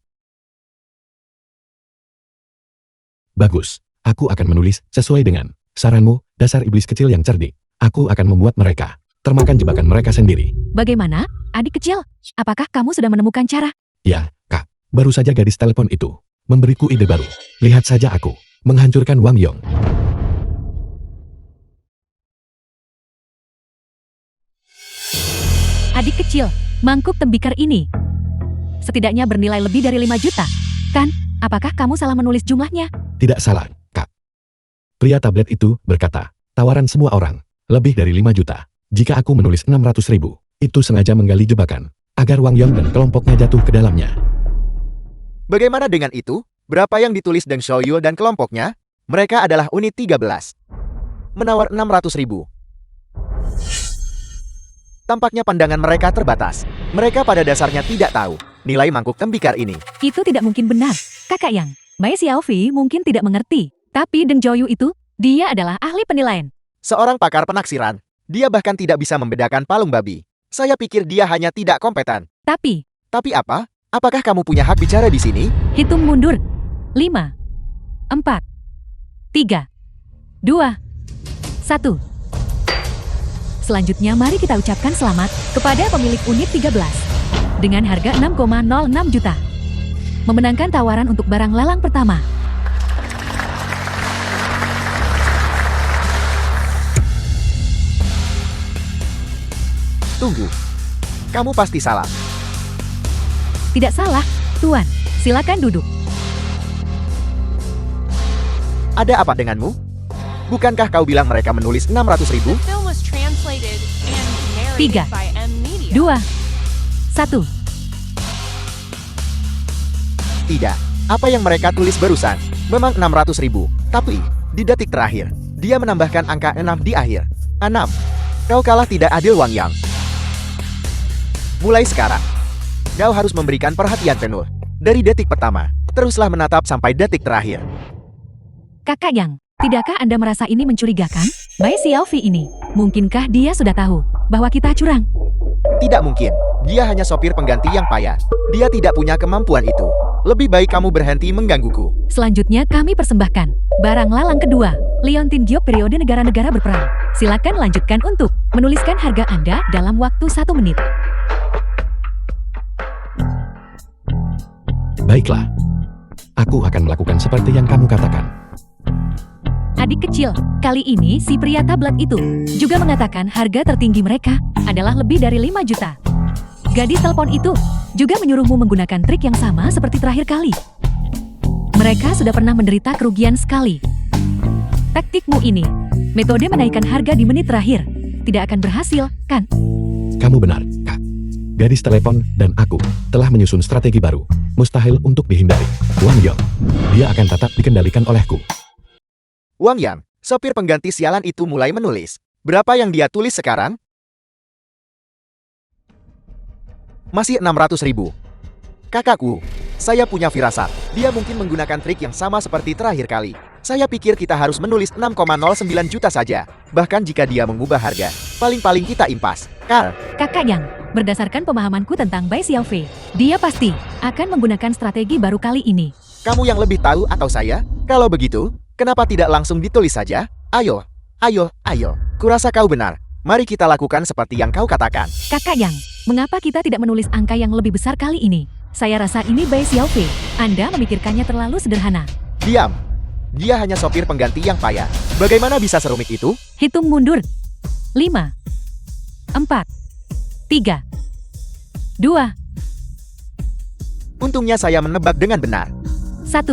Bagus. Aku akan menulis sesuai dengan saranmu, dasar iblis kecil yang cerdik. Aku akan membuat mereka termakan jebakan mereka sendiri. Bagaimana, adik kecil? Apakah kamu sudah menemukan cara? Ya, Kak. Baru saja gadis telepon itu memberiku ide baru. Lihat saja aku menghancurkan Wang Yong. Adik kecil, Mangkuk tembikar ini setidaknya bernilai lebih dari 5 juta. Kan? Apakah kamu salah menulis jumlahnya? Tidak salah, Kak. Pria tablet itu berkata, tawaran semua orang, lebih dari 5 juta. Jika aku menulis 600.000, itu sengaja menggali jebakan, agar Wang Yong dan kelompoknya jatuh ke dalamnya. Bagaimana dengan itu? Berapa yang ditulis Deng Xiaoyu dan kelompoknya? Mereka adalah unit 13. Menawar 600.000. Tampaknya pandangan mereka terbatas. Mereka pada dasarnya tidak tahu nilai mangkuk tembikar ini. Itu tidak mungkin benar. Kakak Yang, Mai Xiaofi mungkin tidak mengerti. Tapi Deng Xiaoyu itu, dia adalah ahli penilaian. Seorang pakar penaksiran. Dia bahkan tidak bisa membedakan palung babi. Saya pikir dia hanya tidak kompeten. Tapi, Tapi apa? Apakah kamu punya hak bicara di sini? hitung mundur. 5, 4, 3, 2, 1. Selanjutnya mari kita ucapkan selamat kepada pemilik unit 13 dengan harga 6,06 juta. Memenangkan tawaran untuk barang lelang pertama. Tunggu. Kamu pasti salah. Tidak salah, Tuan. Silakan duduk. Ada apa denganmu? Bukankah kau bilang mereka menulis 600.000? The film was translated and Tiga, narrated by M Media. 2, 1. Tidak. Apa yang mereka tulis barusan memang 600.000. Tapi, di detik terakhir, dia menambahkan angka 6 di akhir. 6. Kau kalah tidak adil, Wang Yang. Mulai sekarang, kau harus memberikan perhatian penuh. Dari detik pertama, teruslah menatap sampai detik terakhir. Kakak Yang, tidakkah Anda merasa ini mencurigakan? Mai Xiaofi ini, mungkinkah dia sudah tahu bahwa kita curang? Tidak mungkin. Dia hanya sopir pengganti yang payah. Dia tidak punya kemampuan itu. Lebih baik kamu berhenti menggangguku. Selanjutnya kami persembahkan barang lalang kedua, Leontin Giok periode negara-negara berperang. Silakan lanjutkan untuk menuliskan harga Anda dalam waktu 1 menit. Baiklah. Aku akan melakukan seperti yang kamu katakan. Adik kecil, kali ini si pria tablet itu juga mengatakan harga tertinggi mereka adalah lebih dari 5 juta. Gadis telepon itu juga menyuruhmu menggunakan trik yang sama seperti terakhir kali. Mereka sudah pernah menderita kerugian sekali. Taktikmu ini, metode menaikkan harga di menit terakhir, tidak akan berhasil, kan? Kamu benar, Kak. Gadis telepon dan aku telah menyusun strategi baru. Mustahil untuk dihindari. Wang Yong, dia akan tetap dikendalikan olehku. Wang Yang, sopir pengganti sialan itu mulai menulis. Berapa yang dia tulis sekarang? Masih 600.000. Kakakku, saya punya firasat. Dia mungkin menggunakan trik yang sama seperti terakhir kali. Saya pikir kita harus menulis 6,09 juta saja. Bahkan jika dia mengubah harga, paling-paling kita impas. Kal, Kakak Yang, berdasarkan pemahamanku tentang Bai Xiaofei, dia pasti akan menggunakan strategi baru kali ini. kamu yang lebih tahu atau saya? Kalau begitu, kenapa tidak langsung ditulis saja? Ayo, ayo, ayo. Kurasa kau benar. Mari kita lakukan seperti yang kau katakan. Kakak Yang, mengapa kita tidak menulis angka yang lebih besar kali ini? Saya rasa ini Bai Xiaofei. Anda memikirkannya terlalu sederhana. Diam. Dia hanya sopir pengganti yang payah. Bagaimana bisa serumit itu? Hitung mundur. 5, 4, 3, 2, Untungnya saya menebak dengan benar. 1.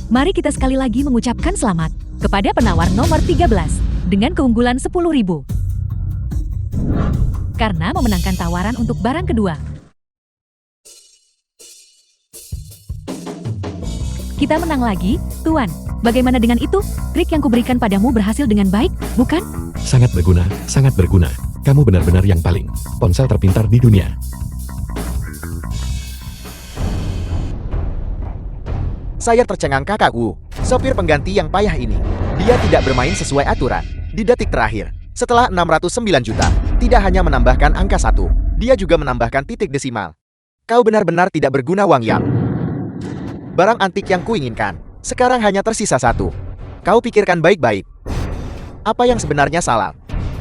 Mari kita sekali lagi mengucapkan selamat kepada penawar nomor 13 dengan keunggulan 10.000. Karena memenangkan tawaran untuk barang kedua. Kita menang lagi, Tuan. Bagaimana dengan itu? Trik yang kuberikan padamu berhasil dengan baik, bukan? Sangat berguna, sangat berguna. Kamu benar-benar yang paling ponsel terpintar di dunia. Saya tercengang kakakku, sopir pengganti yang payah ini. Dia tidak bermain sesuai aturan. Di detik terakhir, setelah 609 juta, tidak hanya menambahkan angka 1, dia juga menambahkan titik desimal. Kau benar-benar tidak berguna, Wang Yang. Barang antik yang kuinginkan, sekarang hanya tersisa 1. Kau pikirkan baik-baik. Apa yang sebenarnya salah?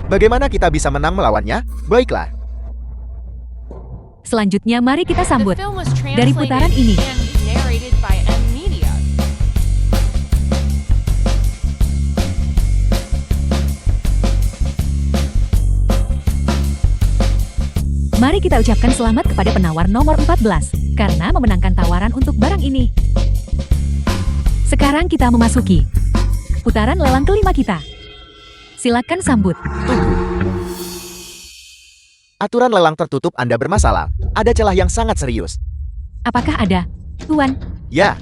Bagaimana kita bisa menang melawannya? Baiklah. Selanjutnya mari kita The sambut film was dari putaran translated ini. and narrated by M Media. Mari kita ucapkan selamat kepada penawar nomor 14, karena memenangkan tawaran untuk barang ini. Sekarang kita memasuki putaran lelang kelima kita. Silakan sambut. Aturan lelang tertutup Anda bermasalah. Ada celah yang sangat serius. Apakah ada, Tuan? Ya.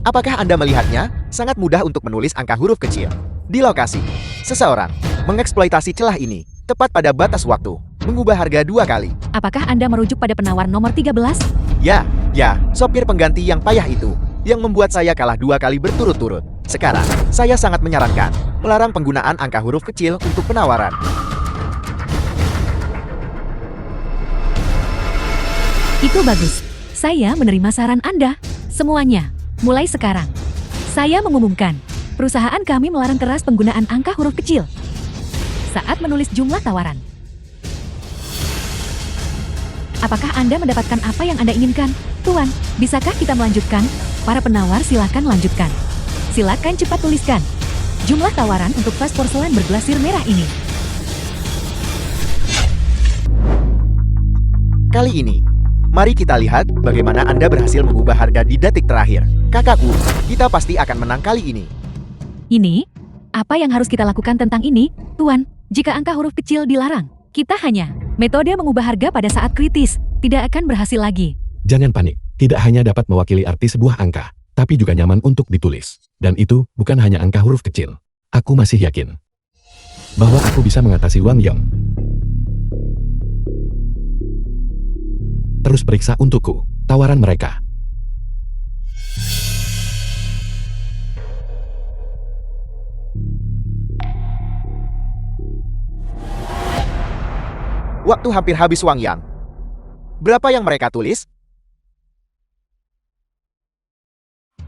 Apakah Anda melihatnya? Sangat mudah untuk menulis angka huruf kecil. Di lokasi, seseorang mengeksploitasi celah ini tepat pada batas waktu, mengubah harga 2 kali. Apakah Anda merujuk pada penawar nomor 13? Ya, sopir pengganti yang payah itu, yang membuat saya kalah 2 kali berturut-turut. Sekarang, saya sangat menyarankan, melarang penggunaan angka huruf kecil untuk penawaran. Itu bagus. Saya menerima saran Anda. Semuanya, mulai sekarang. Saya mengumumkan, perusahaan kami melarang keras penggunaan angka huruf kecil saat menulis jumlah tawaran. Apakah Anda mendapatkan apa yang Anda inginkan? Tuan, bisakah kita melanjutkan? Para penawar silakan lanjutkan. Silakan cepat tuliskan jumlah tawaran untuk vas porselen berglasir merah ini. Kali ini, mari kita lihat bagaimana Anda berhasil mengubah harga di detik terakhir. Kakakku, kita pasti akan menang kali ini. Ini? Apa yang harus kita lakukan tentang ini, Tuan? Jika angka huruf kecil dilarang, kita hanya metode mengubah harga pada saat kritis, tidak akan berhasil lagi. Jangan panik, tidak hanya dapat mewakili arti sebuah angka, tapi juga nyaman untuk ditulis. Dan itu bukan hanya angka huruf kecil. Aku masih yakin bahwa aku bisa mengatasi Wang Yong. Terus periksa untukku tawaran mereka. Waktu hampir habis Wang Yang. Berapa yang mereka tulis?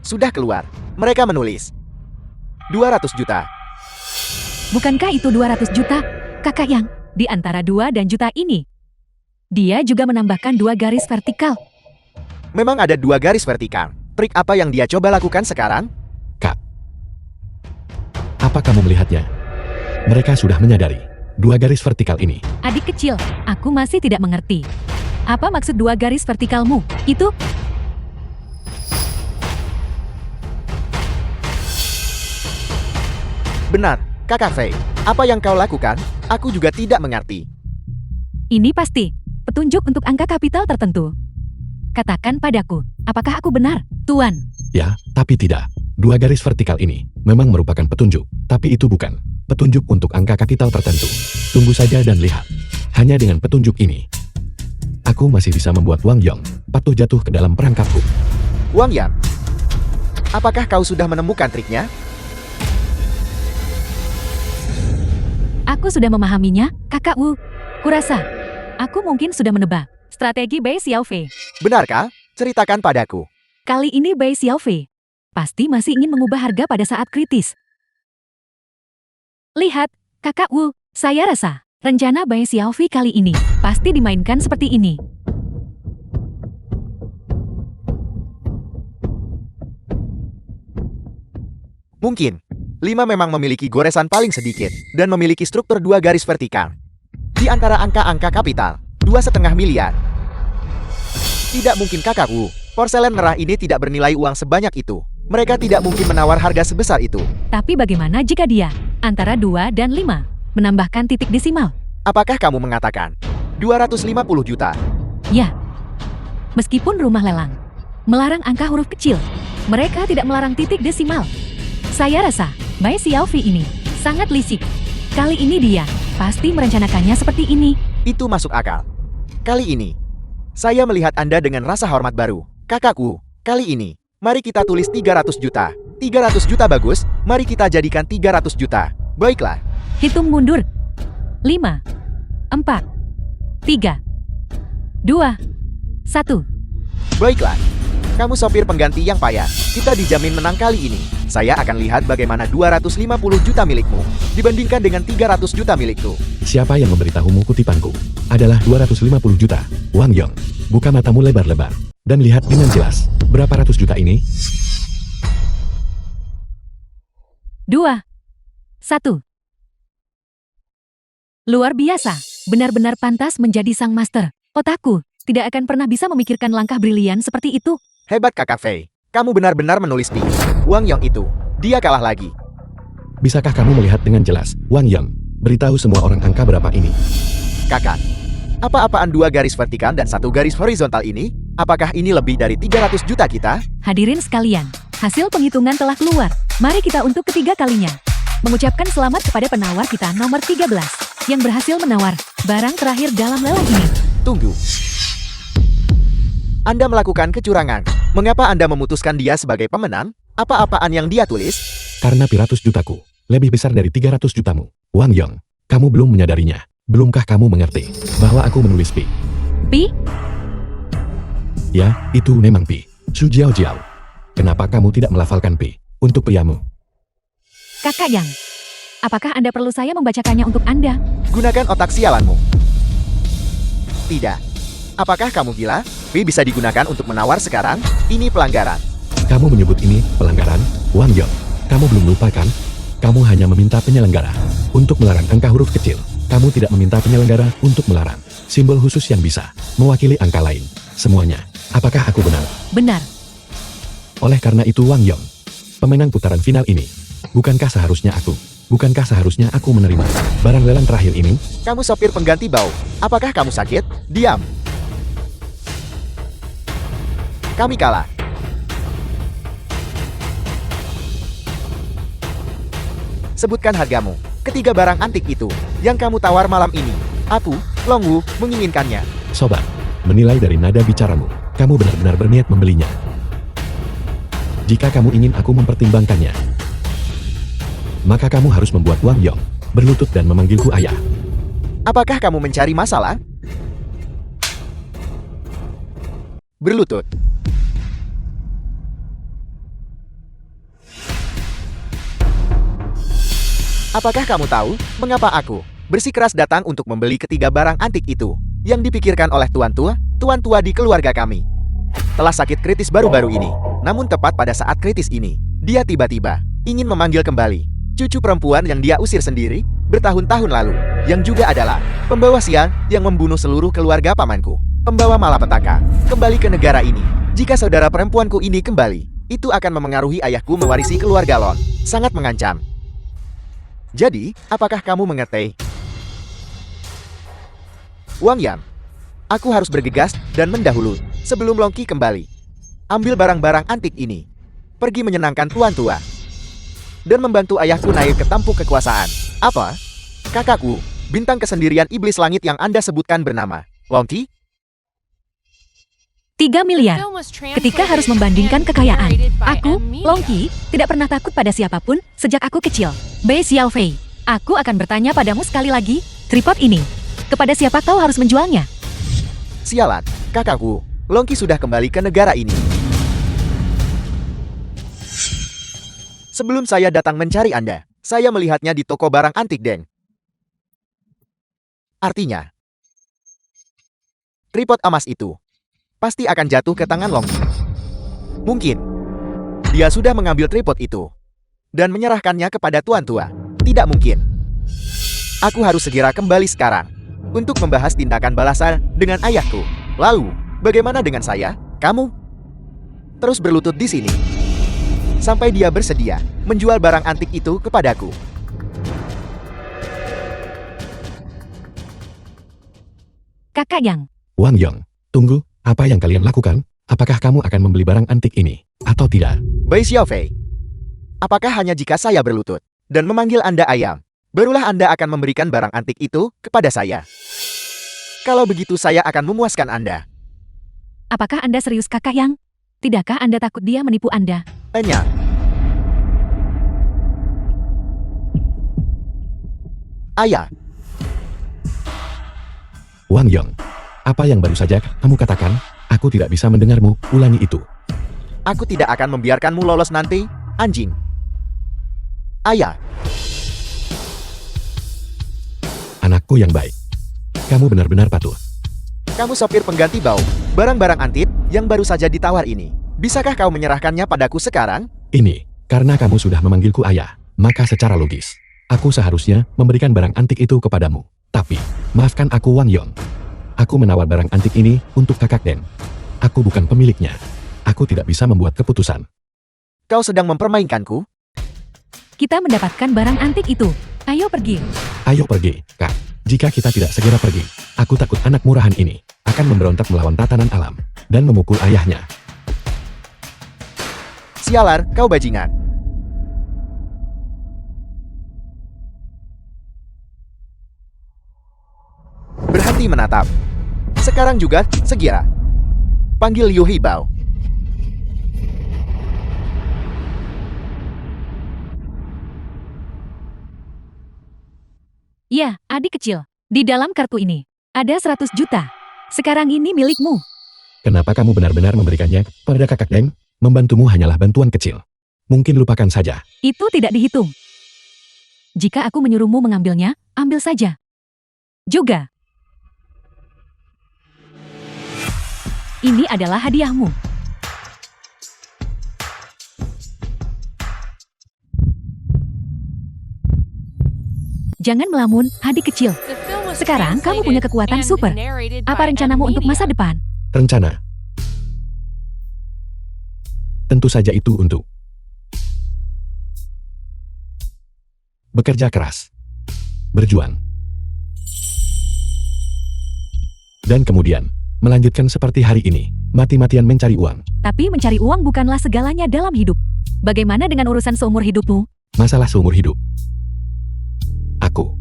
Sudah keluar. Mereka menulis 200 juta. Bukankah itu 200 juta, Kakak Yang? Di antara 2 dan juta ini, dia juga menambahkan 2 garis vertikal. Memang ada 2 garis vertikal. Trik apa yang dia coba lakukan sekarang? Kak, apa kamu melihatnya? Mereka sudah menyadari 2 garis vertikal ini. Adik kecil, aku masih tidak mengerti. Apa maksud 2 garis vertikalmu? Itu Benar, Kakak Fei. Apa yang kau lakukan? Aku juga tidak mengerti. ini pasti petunjuk untuk angka kapital tertentu. Katakan padaku, apakah aku benar, Tuan? Ya, tapi tidak. 2 garis vertikal ini memang merupakan petunjuk, tapi itu bukan petunjuk untuk angka kapital tertentu. Tunggu saja dan lihat. Hanya dengan petunjuk ini, aku masih bisa membuat Wang Yong patuh jatuh ke dalam perangkapku. Wang Yang, apakah kau sudah menemukan triknya? Aku sudah memahaminya, Kakak Wu. Kurasa, aku mungkin sudah menebak strategi Bai Xiaofei. Benarkah? Ceritakan padaku. Kali ini Bai Xiaofei pasti masih ingin mengubah harga pada saat kritis. Lihat, Kakak Wu, saya rasa rencana Bai Xiaofei kali ini pasti dimainkan seperti ini. Mungkin 5 memang memiliki goresan paling sedikit dan memiliki struktur 2 garis vertikal. Di antara angka-angka kapital, 2,5 miliar. Tidak mungkin Kakak Wu, porselen merah ini tidak bernilai uang sebanyak itu. Mereka tidak mungkin menawar harga sebesar itu. Tapi bagaimana jika dia antara 2 dan 5 menambahkan titik desimal? Apakah kamu mengatakan 250 juta? Ya. Meskipun rumah lelang melarang angka huruf kecil, mereka tidak melarang titik desimal. Saya rasa Bai Xiaofei ini sangat licik. Kali ini dia pasti merencanakannya seperti ini. Itu masuk akal. Kali ini, saya melihat Anda dengan rasa hormat baru. Kakakku, kali ini, mari kita tulis 300 juta. 300 juta bagus, mari kita jadikan 300 juta. Baiklah. Hitung mundur. 5, 4, 3, 2, 1. Baiklah. Kamu sopir pengganti yang payah. Kita dijamin menang kali ini. Saya akan lihat bagaimana 250 juta milikmu dibandingkan dengan 300 juta milikku. Siapa yang memberitahumu kutipanku? Adalah 250 juta. Wang Yong, buka matamu lebar-lebar dan lihat dengan jelas. Berapa ratus juta ini? 2, 1. Luar biasa, benar-benar pantas menjadi sang master. Otakku tidak akan pernah bisa memikirkan langkah brilian seperti itu. Hebat Kakak Fei. Kamu benar-benar menulis pi. Wang Yong itu, dia kalah lagi. Bisakah kamu melihat dengan jelas, Wang Yang? Beritahu semua orang angka berapa ini. Kakak, apa-apaan 2 garis vertikal dan 1 garis horizontal ini? Apakah ini lebih dari 300 juta kita? Hadirin sekalian, hasil penghitungan telah keluar. Mari kita untuk ketiga kalinya mengucapkan selamat kepada penawar kita nomor 13 yang berhasil menawar barang terakhir dalam lelang ini. Tunggu. Anda melakukan kecurangan. Mengapa Anda memutuskan dia sebagai pemenang? Apa-apaan yang dia tulis? Karena pi ratus jutaku lebih besar dari 300 jutamu. Wang Yang, kamu belum menyadarinya. Belumkah kamu mengerti bahwa aku menulis pi? Pi? Ya, itu memang pi. Su Jiao Jiao. Kenapa kamu tidak melafalkan pi untuk piamu? Kakak Yang, apakah Anda perlu saya membacakannya untuk Anda? Gunakan otak sialanmu. Tidak. Apakah kamu gila? Pi bisa digunakan untuk menawar sekarang? Ini pelanggaran. Kamu menyebut ini pelanggaran, Wang Yang. Kamu belum lupa kan? Kamu hanya meminta penyelenggara untuk melarang angka huruf kecil. Kamu tidak meminta penyelenggara untuk melarang simbol khusus yang bisa mewakili angka lain. Semuanya. Apakah aku benar? Benar. Oleh karena itu Wang Yang, pemenang putaran final ini, bukankah seharusnya aku menerima barang lelang terakhir ini? Kamu sopir pengganti bau. Apakah kamu sakit? Diam. Kami kalah. Sebutkan hargamu. Ketiga barang antik itu yang kamu tawar malam ini. Aku, Longwu, menginginkannya. Sobat, menilai dari nada bicaramu, kamu benar-benar berniat membelinya. Jika kamu ingin aku mempertimbangkannya, maka kamu harus membuat Wang Yang berlutut dan memanggilku ayah. Apakah kamu mencari masalah? Berlutut. Apakah kamu tahu mengapa aku bersikeras datang untuk membeli ketiga barang antik itu yang dipikirkan oleh tuan tua di keluarga kami? Telah sakit kritis baru-baru ini, namun tepat pada saat kritis ini, dia tiba-tiba ingin memanggil kembali cucu perempuan yang dia usir sendiri bertahun-tahun lalu, yang juga adalah pembawa sial yang membunuh seluruh keluarga pamanku, pembawa malapetaka, kembali ke negara ini. Jika saudara perempuanku ini kembali, itu akan memengaruhi ayahku mewarisi keluarga Lon. Sangat mengancam. Jadi, apakah kamu mengerti? Wang Yang, aku harus bergegas dan mendahului sebelum Longqi kembali. Ambil barang-barang antik ini. Pergi menyenangkan tuan tua. Dan membantu ayahku naik ke tampuk kekuasaan. Apa? Kakakku, bintang kesendirian iblis langit yang Anda sebutkan bernama Longqi? 3 miliar. Film was Ketika harus translated membandingkan and kekayaan, narrated by aku, M. Media. Longqi, tidak pernah takut pada siapapun sejak aku kecil. Bei Xiaofei, aku akan bertanya padamu sekali lagi, tripod ini, kepada siapa kau harus menjualnya? Sialan, kakakku, Longqi sudah kembali ke negara ini. Sebelum saya datang mencari Anda, saya melihatnya di toko barang antik Deng. Artinya, tripod emas itu pasti akan jatuh ke tangan Longqi. Mungkin dia sudah mengambil tripod itu dan menyerahkannya kepada tuan tua. Tidak mungkin. Aku harus segera kembali sekarang untuk membahas tindakan balasan dengan ayahku. Lalu, bagaimana dengan saya? Kamu terus berlutut di sini sampai dia bersedia menjual barang antik itu kepadaku. Kakak Yang, Wang Yang, tunggu, apa yang kalian lakukan? Apakah kamu akan membeli barang antik ini, atau tidak? Bei Xiaofei, apakah hanya jika saya berlutut dan memanggil Anda ayam, barulah Anda akan memberikan barang antik itu kepada saya? Kalau begitu saya akan memuaskan Anda. apakah Anda serius Kakak Yang? Tidakkah Anda takut dia menipu Anda? Tanya. Ayah, Wang Yang, apa yang baru saja kamu katakan? Aku tidak bisa mendengarmu, ulangi itu. aku tidak akan membiarkanmu lolos nanti, anjing. Ayah, Anakku yang baik. Kamu benar-benar patuh. kamu sopir pengganti bau. Barang-barang antik yang baru saja ditawar ini. Bisakah kau menyerahkannya padaku sekarang? Ini, karena kamu sudah memanggilku ayah, maka secara logis, aku seharusnya memberikan barang antik itu kepadamu. Tapi, maafkan aku Wang Yong. Aku menawar barang antik ini untuk kakak Den. Aku bukan pemiliknya. Aku tidak bisa membuat keputusan. Kau sedang mempermainkanku? Kita mendapatkan barang antik itu. Ayo pergi. Ayo pergi, Kak. Jika kita tidak segera pergi, aku takut anak murahan ini akan memberontak melawan tatanan alam dan memukul ayahnya. Sialar, kau bajingan. Berhenti menatap. Sekarang juga, segera. Panggil Liu Heibao. Ya, adik kecil. Di dalam kartu ini, ada 100 juta. Sekarang ini milikmu. Kenapa kamu benar-benar memberikannya pada kakak Den? Membantumu hanyalah bantuan kecil. Mungkin lupakan saja. Itu tidak dihitung. Jika aku menyuruhmu mengambilnya, ambil saja. Juga. Ini adalah hadiahmu. Jangan melamun, adik kecil. The film was Sekarang kamu punya translated kekuatan and super. narrated Apa by rencanamu untuk masa M-Media. depan? Rencana. Tentu saja itu untuk bekerja keras, berjuang, dan kemudian melanjutkan seperti hari ini, mati-matian mencari uang. Tapi mencari uang bukanlah segalanya dalam hidup. Bagaimana dengan urusan seumur hidupmu? Masalah seumur hidup. Aku.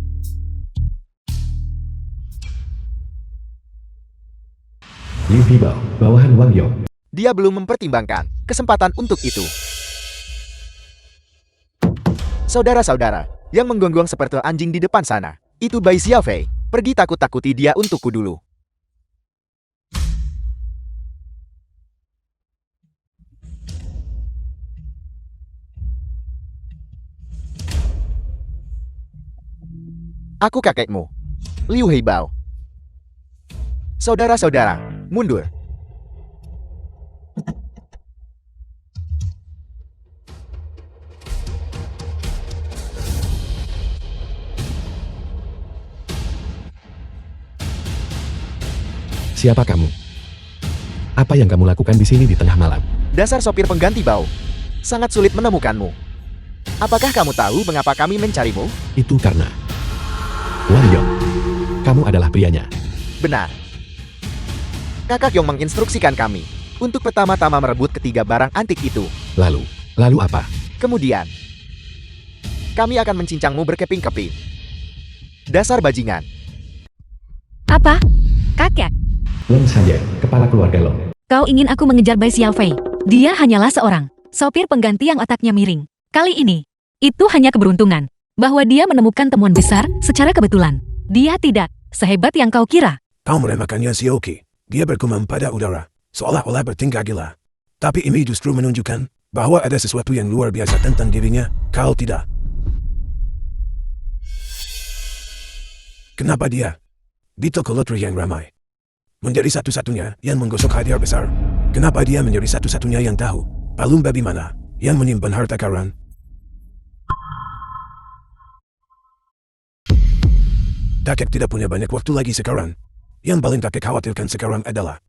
Liu Heibao, bawahan Wang Yong. Dia belum mempertimbangkan kesempatan untuk itu. Saudara-saudara, yang menggonggong seperti anjing di depan sana, itu Bai Xiaofei. Pergi takut-takuti dia untukku dulu. Aku kakekmu, Liu Heibao. Saudara-saudara, mundur. Siapa kamu? Apa yang kamu lakukan di sini di tengah malam? Dasar sopir pengganti bau. Sangat sulit menemukanmu. Apakah kamu tahu mengapa kami mencarimu? Itu karena Wang Yong, kamu adalah prianya. Benar. Kakak Yong menginstruksikan kami untuk pertama-tama merebut ketiga barang antik itu. Lalu apa? Kemudian, kami akan mencincangmu berkeping-keping. Dasar bajingan. Apa? Kakek, Long saja, kepala keluarga Long. kau ingin aku mengejar Bai Xiaofei? Dia hanyalah seorang sopir pengganti yang otaknya miring. Kali ini, itu hanya keberuntungan bahwa dia menemukan temuan besar secara kebetulan. Dia tidak sehebat yang kau kira. Kau meremehkannya si Oki. Dia bergumam pada udara, seolah-olah bertingkah gila. Tapi ini justru menunjukkan bahwa ada sesuatu yang luar biasa tentang dirinya. Kau tidak. Kenapa dia di toko lotre yang ramai menjadi satu-satunya yang menggosok hadiah besar? Kenapa dia menjadi satu-satunya yang tahu palung babi mana yang menyimpan harta karun? Kakek tidak punya banyak waktu lagi sekarang. Yang paling kakek khawatirkan sekarang adalah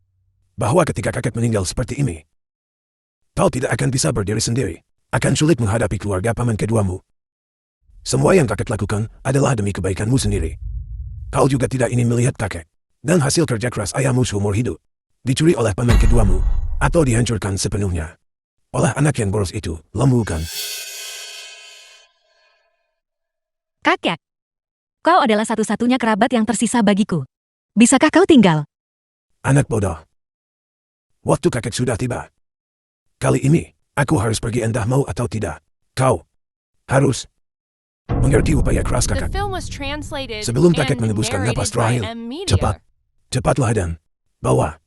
bahwa ketika kakek meninggal seperti ini, kau tidak akan bisa berdiri sendiri. Akan sulit menghadapi keluarga paman keduamu. Semua yang kakek lakukan adalah demi kebaikanmu sendiri. Kau juga tidak ingin melihat kakek dan hasil kerja keras ayahmu seumur hidup dicuri oleh paman keduamu atau dihancurkan sepenuhnya oleh anak yang boros itu, lemu kan? Kakek, kau adalah satu-satunya kerabat yang tersisa bagiku. Bisakah kau tinggal? Anak bodoh. Waktu kakek sudah tiba. Kali ini, aku harus pergi entah mau atau tidak. Kau harus mengerti upaya keras The kakek. film was translated Sebelum and kakek mengembuskan napas narrated by terakhir, M-Media. Cepatlah dan bawa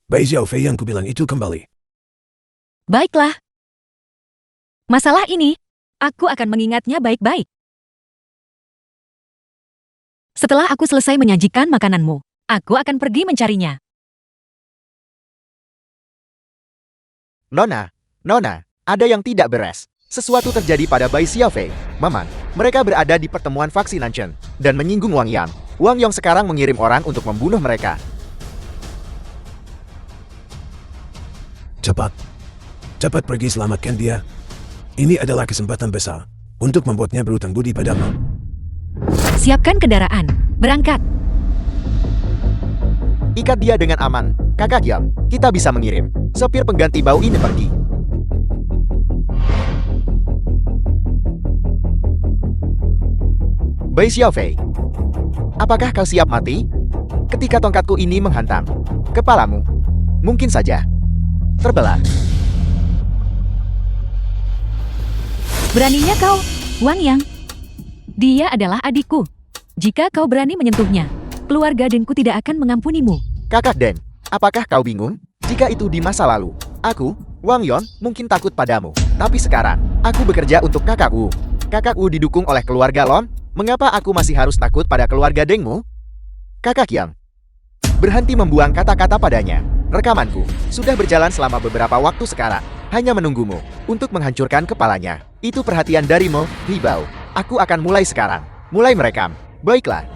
Bai Xiaofei yang kubilang itu kembali. Baiklah. Masalah ini, aku akan mengingatnya baik-baik. Setelah aku selesai menyajikan makananmu, aku akan pergi mencarinya. Nona, ada yang tidak beres. Sesuatu terjadi pada Bai Xiaofei. Maman, mereka berada di pertemuan faksi Nanchen dan menyinggung Wang Yang. Wang Yang sekarang mengirim orang untuk membunuh mereka. Cepat. Cepat pergi selamatkan dia. Ini adalah kesempatan besar untuk membuatnya berhutang budi padamu. Siapkan kendaraan. Berangkat. Ikat dia dengan aman. Kakak Yang, kita bisa mengirim sopir pengganti bau ini pergi. Bai Xiaofei, apakah kau siap mati? Ketika tongkatku ini menghantam kepalamu, mungkin saja terbelah. Beraninya kau, Wang Yang. Dia adalah adikku. Jika kau berani menyentuhnya, keluarga Denku tidak akan mengampunimu. Kakak Den, apakah kau bingung? Jika itu di masa lalu, aku, Wang Yon, mungkin takut padamu. Tapi sekarang, aku bekerja untuk kakak Wu. Kakak Wu didukung oleh keluarga Lon. Mengapa aku masih harus takut pada keluarga Dengmu? Kakak Yang, berhenti membuang kata-kata padanya. Rekamanku sudah berjalan selama beberapa waktu sekarang. Hanya menunggumu untuk menghancurkan kepalanya. Itu perhatian darimu, Libao. Aku akan mulai sekarang. Mulai merekam. Baiklah.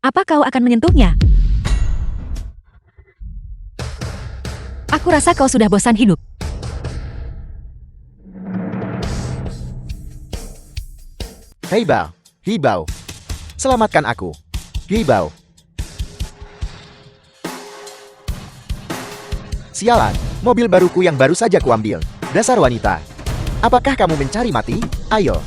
Apa kau akan menyentuhnya? Aku rasa kau sudah bosan hidup. Hei Bao, Hibao. Selamatkan aku. Hibao. Sialan, mobil baruku yang baru saja kuambil. Dasar wanita. Apakah kamu mencari mati? Ayo.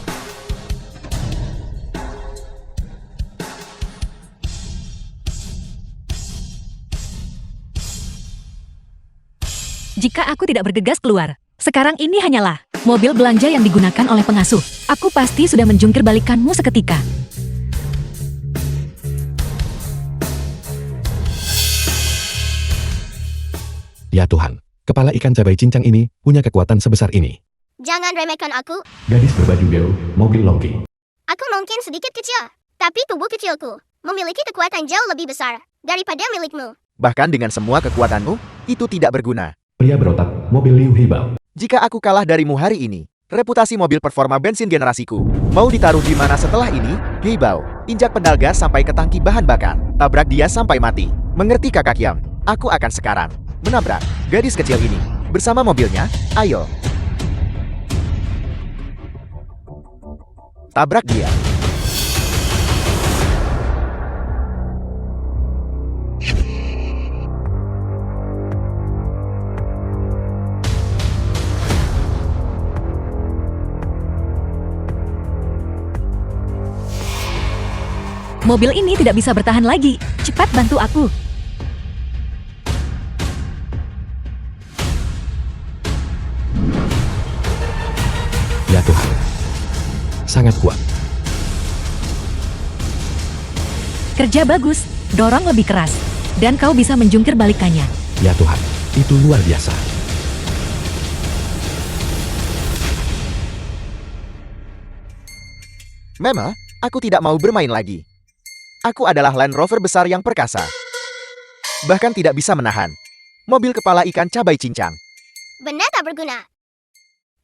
Jika aku tidak bergegas keluar, sekarang ini hanyalah mobil belanja yang digunakan oleh pengasuh. Aku pasti sudah menjungkir balikanmu seketika. Ya Tuhan, kepala ikan cabai cincang ini punya kekuatan sebesar ini. Jangan remehkan aku. Gadis berbaju biru, mobil Loki. Aku mungkin sedikit kecil, tapi tubuh kecilku memiliki kekuatan jauh lebih besar daripada milikmu. Bahkan dengan semua kekuatanmu, itu tidak berguna. Pria berotak, mobil Liu Hibao. Jika aku kalah darimu hari ini, reputasi mobil performa bensin generasiku mau ditaruh di mana setelah ini? Hibao, injak pedal gas sampai ke tangki bahan bakar. Tabrak dia sampai mati. Mengerti kakak Yang? Aku akan sekarang menabrak gadis kecil ini bersama mobilnya. Ayo. Tabrak dia. Mobil ini tidak bisa bertahan lagi. Cepat bantu aku. Ya Tuhan, sangat kuat. Kerja bagus, dorong lebih keras. Dan kau bisa menjungkir balikannya. Ya Tuhan, itu luar biasa. Mema, aku tidak mau bermain lagi. Aku adalah Land Rover besar yang perkasa. Bahkan tidak bisa menahan mobil kepala ikan cabai cincang. Benar tak berguna.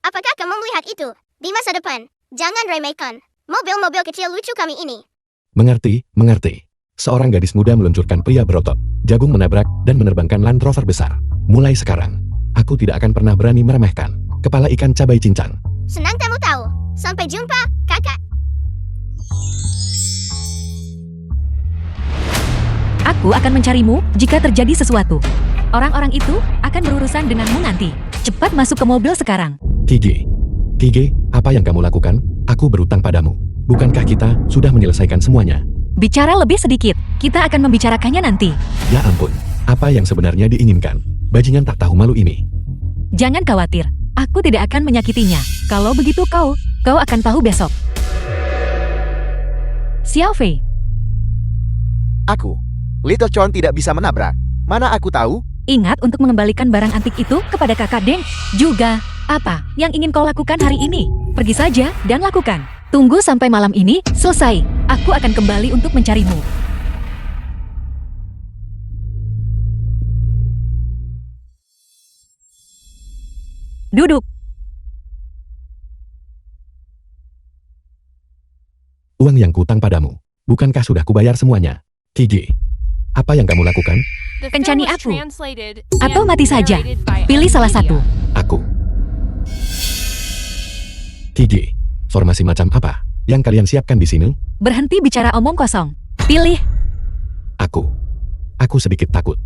Apakah kamu melihat itu? Di masa depan, jangan remehkan mobil-mobil kecil lucu kami ini. Mengerti, mengerti. Seorang gadis muda meluncurkan pria berotot, jagung menabrak dan menerbangkan Land Rover besar. Mulai sekarang, aku tidak akan pernah berani meremehkan kepala ikan cabai cincang. Senang kamu tahu. Sampai jumpa, kakak. Aku akan mencarimu jika terjadi sesuatu. Orang-orang itu akan berurusan denganmu nanti. Cepat masuk ke mobil sekarang. Kige, apa yang kamu lakukan? Aku berutang padamu. Bukankah kita sudah menyelesaikan semuanya? Bicara lebih sedikit. Kita akan membicarakannya nanti. Ya ampun, apa yang sebenarnya diinginkan? Bajingan tak tahu malu ini. Jangan khawatir. Aku tidak akan menyakitinya. Kalau begitu kau akan tahu besok. Xiaofei. Aku, Little Chon tidak bisa menabrak. Mana aku tahu? Ingat untuk mengembalikan barang antik itu kepada kakak Deng. Juga, apa yang ingin kau lakukan hari ini? Pergi saja dan lakukan. Tunggu sampai malam ini selesai. Aku akan kembali untuk mencarimu. Duduk. Uang yang kutang padamu. Bukankah sudah kubayar semuanya? Kiji, apa yang kamu lakukan? The Kencani film was aku. translated Atau and mati saja. narrated by Pilih salah M. satu. Media. Aku. Kiji, formasi macam apa yang kalian siapkan di sini? Berhenti bicara omong kosong. Pilih. Aku. Aku sedikit takut.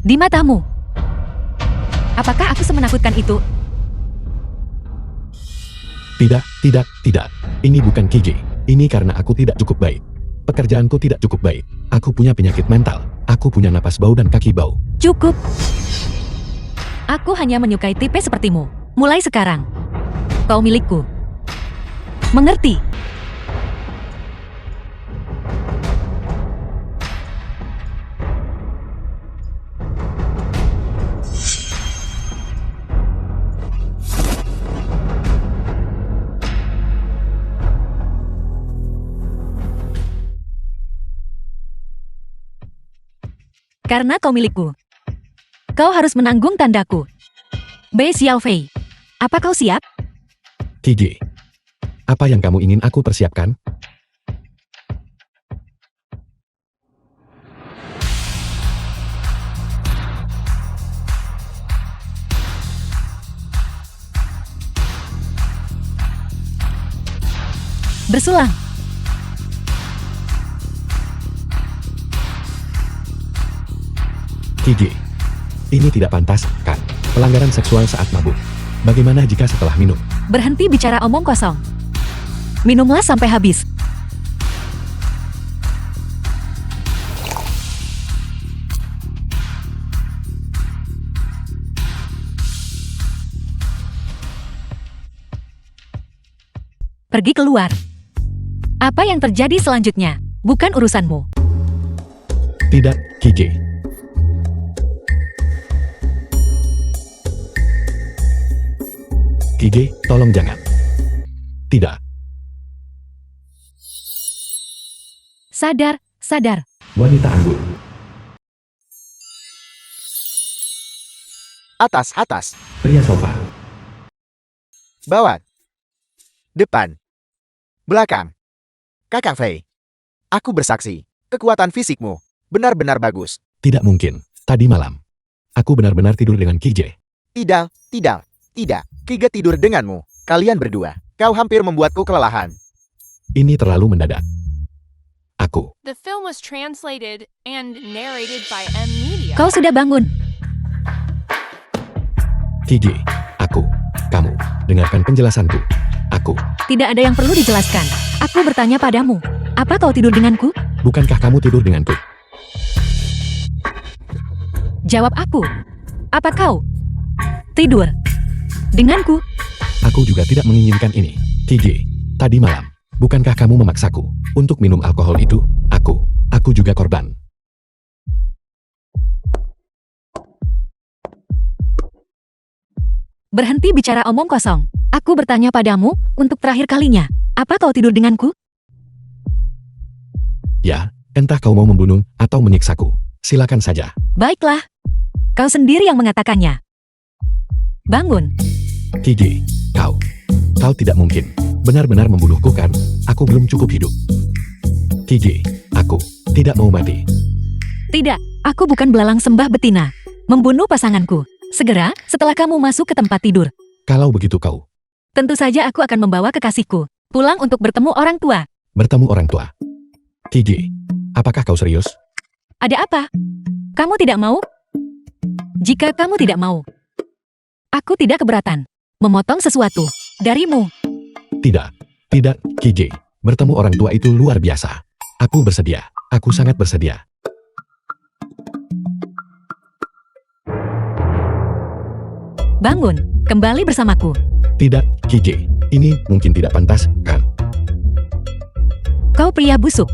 Di matamu. Apakah aku semenakutkan itu? Tidak, tidak, tidak. Ini bukan Kiji. Ini karena aku tidak cukup baik. Pekerjaanku tidak cukup baik. Aku punya penyakit mental. Aku punya napas bau dan kaki bau. Cukup. Aku hanya menyukai tipe sepertimu. Mulai sekarang, kau milikku. Mengerti? Karena kau milikku, kau harus menanggung tandaku. Bei Xiaofei, apa kau siap? Kiji, apa yang kamu ingin aku persiapkan? Bersulang. Kiji, ini tidak pantas, kan? Pelanggaran seksual saat mabuk. Bagaimana jika setelah minum? Berhenti bicara omong kosong. Minumlah sampai habis. Pergi keluar. Apa yang terjadi selanjutnya bukan urusanmu. Tidak, Kiji. Kiji, tolong jangan. Tidak. Sadar, sadar. Wanita anggur. Atas, atas. Pria sofa. Bawah. Depan. Belakang. Kakak Fei. Aku bersaksi. Kekuatan fisikmu benar-benar bagus. Tidak mungkin. Tadi malam, aku benar-benar tidur dengan Kiji. Tidak, tidak, tidak. Kiga tidur denganmu. Kalian berdua. Kau hampir membuatku kelelahan. Ini terlalu mendadak. Aku. The film was translated and narrated by M. Media. Kau sudah bangun. Kiji, aku. Kamu. Dengarkan penjelasanku. Aku. Tidak ada yang perlu dijelaskan. Aku bertanya padamu. Apa kau tidur denganku? Bukankah kamu tidur denganku? Jawab aku. Apa kau tidur denganku? Aku juga tidak menginginkan ini. Kiji, tadi malam, bukankah kamu memaksaku untuk minum alkohol itu? Aku juga korban. Berhenti bicara omong kosong. Aku bertanya padamu untuk terakhir kalinya. Apa kau tidur denganku? Ya, entah kau mau membunuh atau menyiksaku. Silakan saja. Baiklah. Kau sendiri yang mengatakannya. Bangun. Kiji, kau tidak mungkin benar-benar membunuhku kan? Aku belum cukup hidup. Kiji, aku tidak mau mati. Tidak, aku bukan belalang sembah betina. Membunuh pasanganku. Segera setelah kamu masuk ke tempat tidur. Kalau begitu kau Tentu saja aku akan membawa kekasihku pulang untuk bertemu orang tua. bertemu orang tua. Kiji, apakah kau serius? Ada apa? Kamu tidak mau? Jika kamu tidak mau, aku tidak keberatan memotong sesuatu darimu. Tidak, Kiji. Bertemu orang tua itu luar biasa. Aku bersedia. Aku sangat bersedia. Bangun, kembali bersamaku. Tidak, Kiji. Ini mungkin tidak pantas, kan? Kau pria busuk.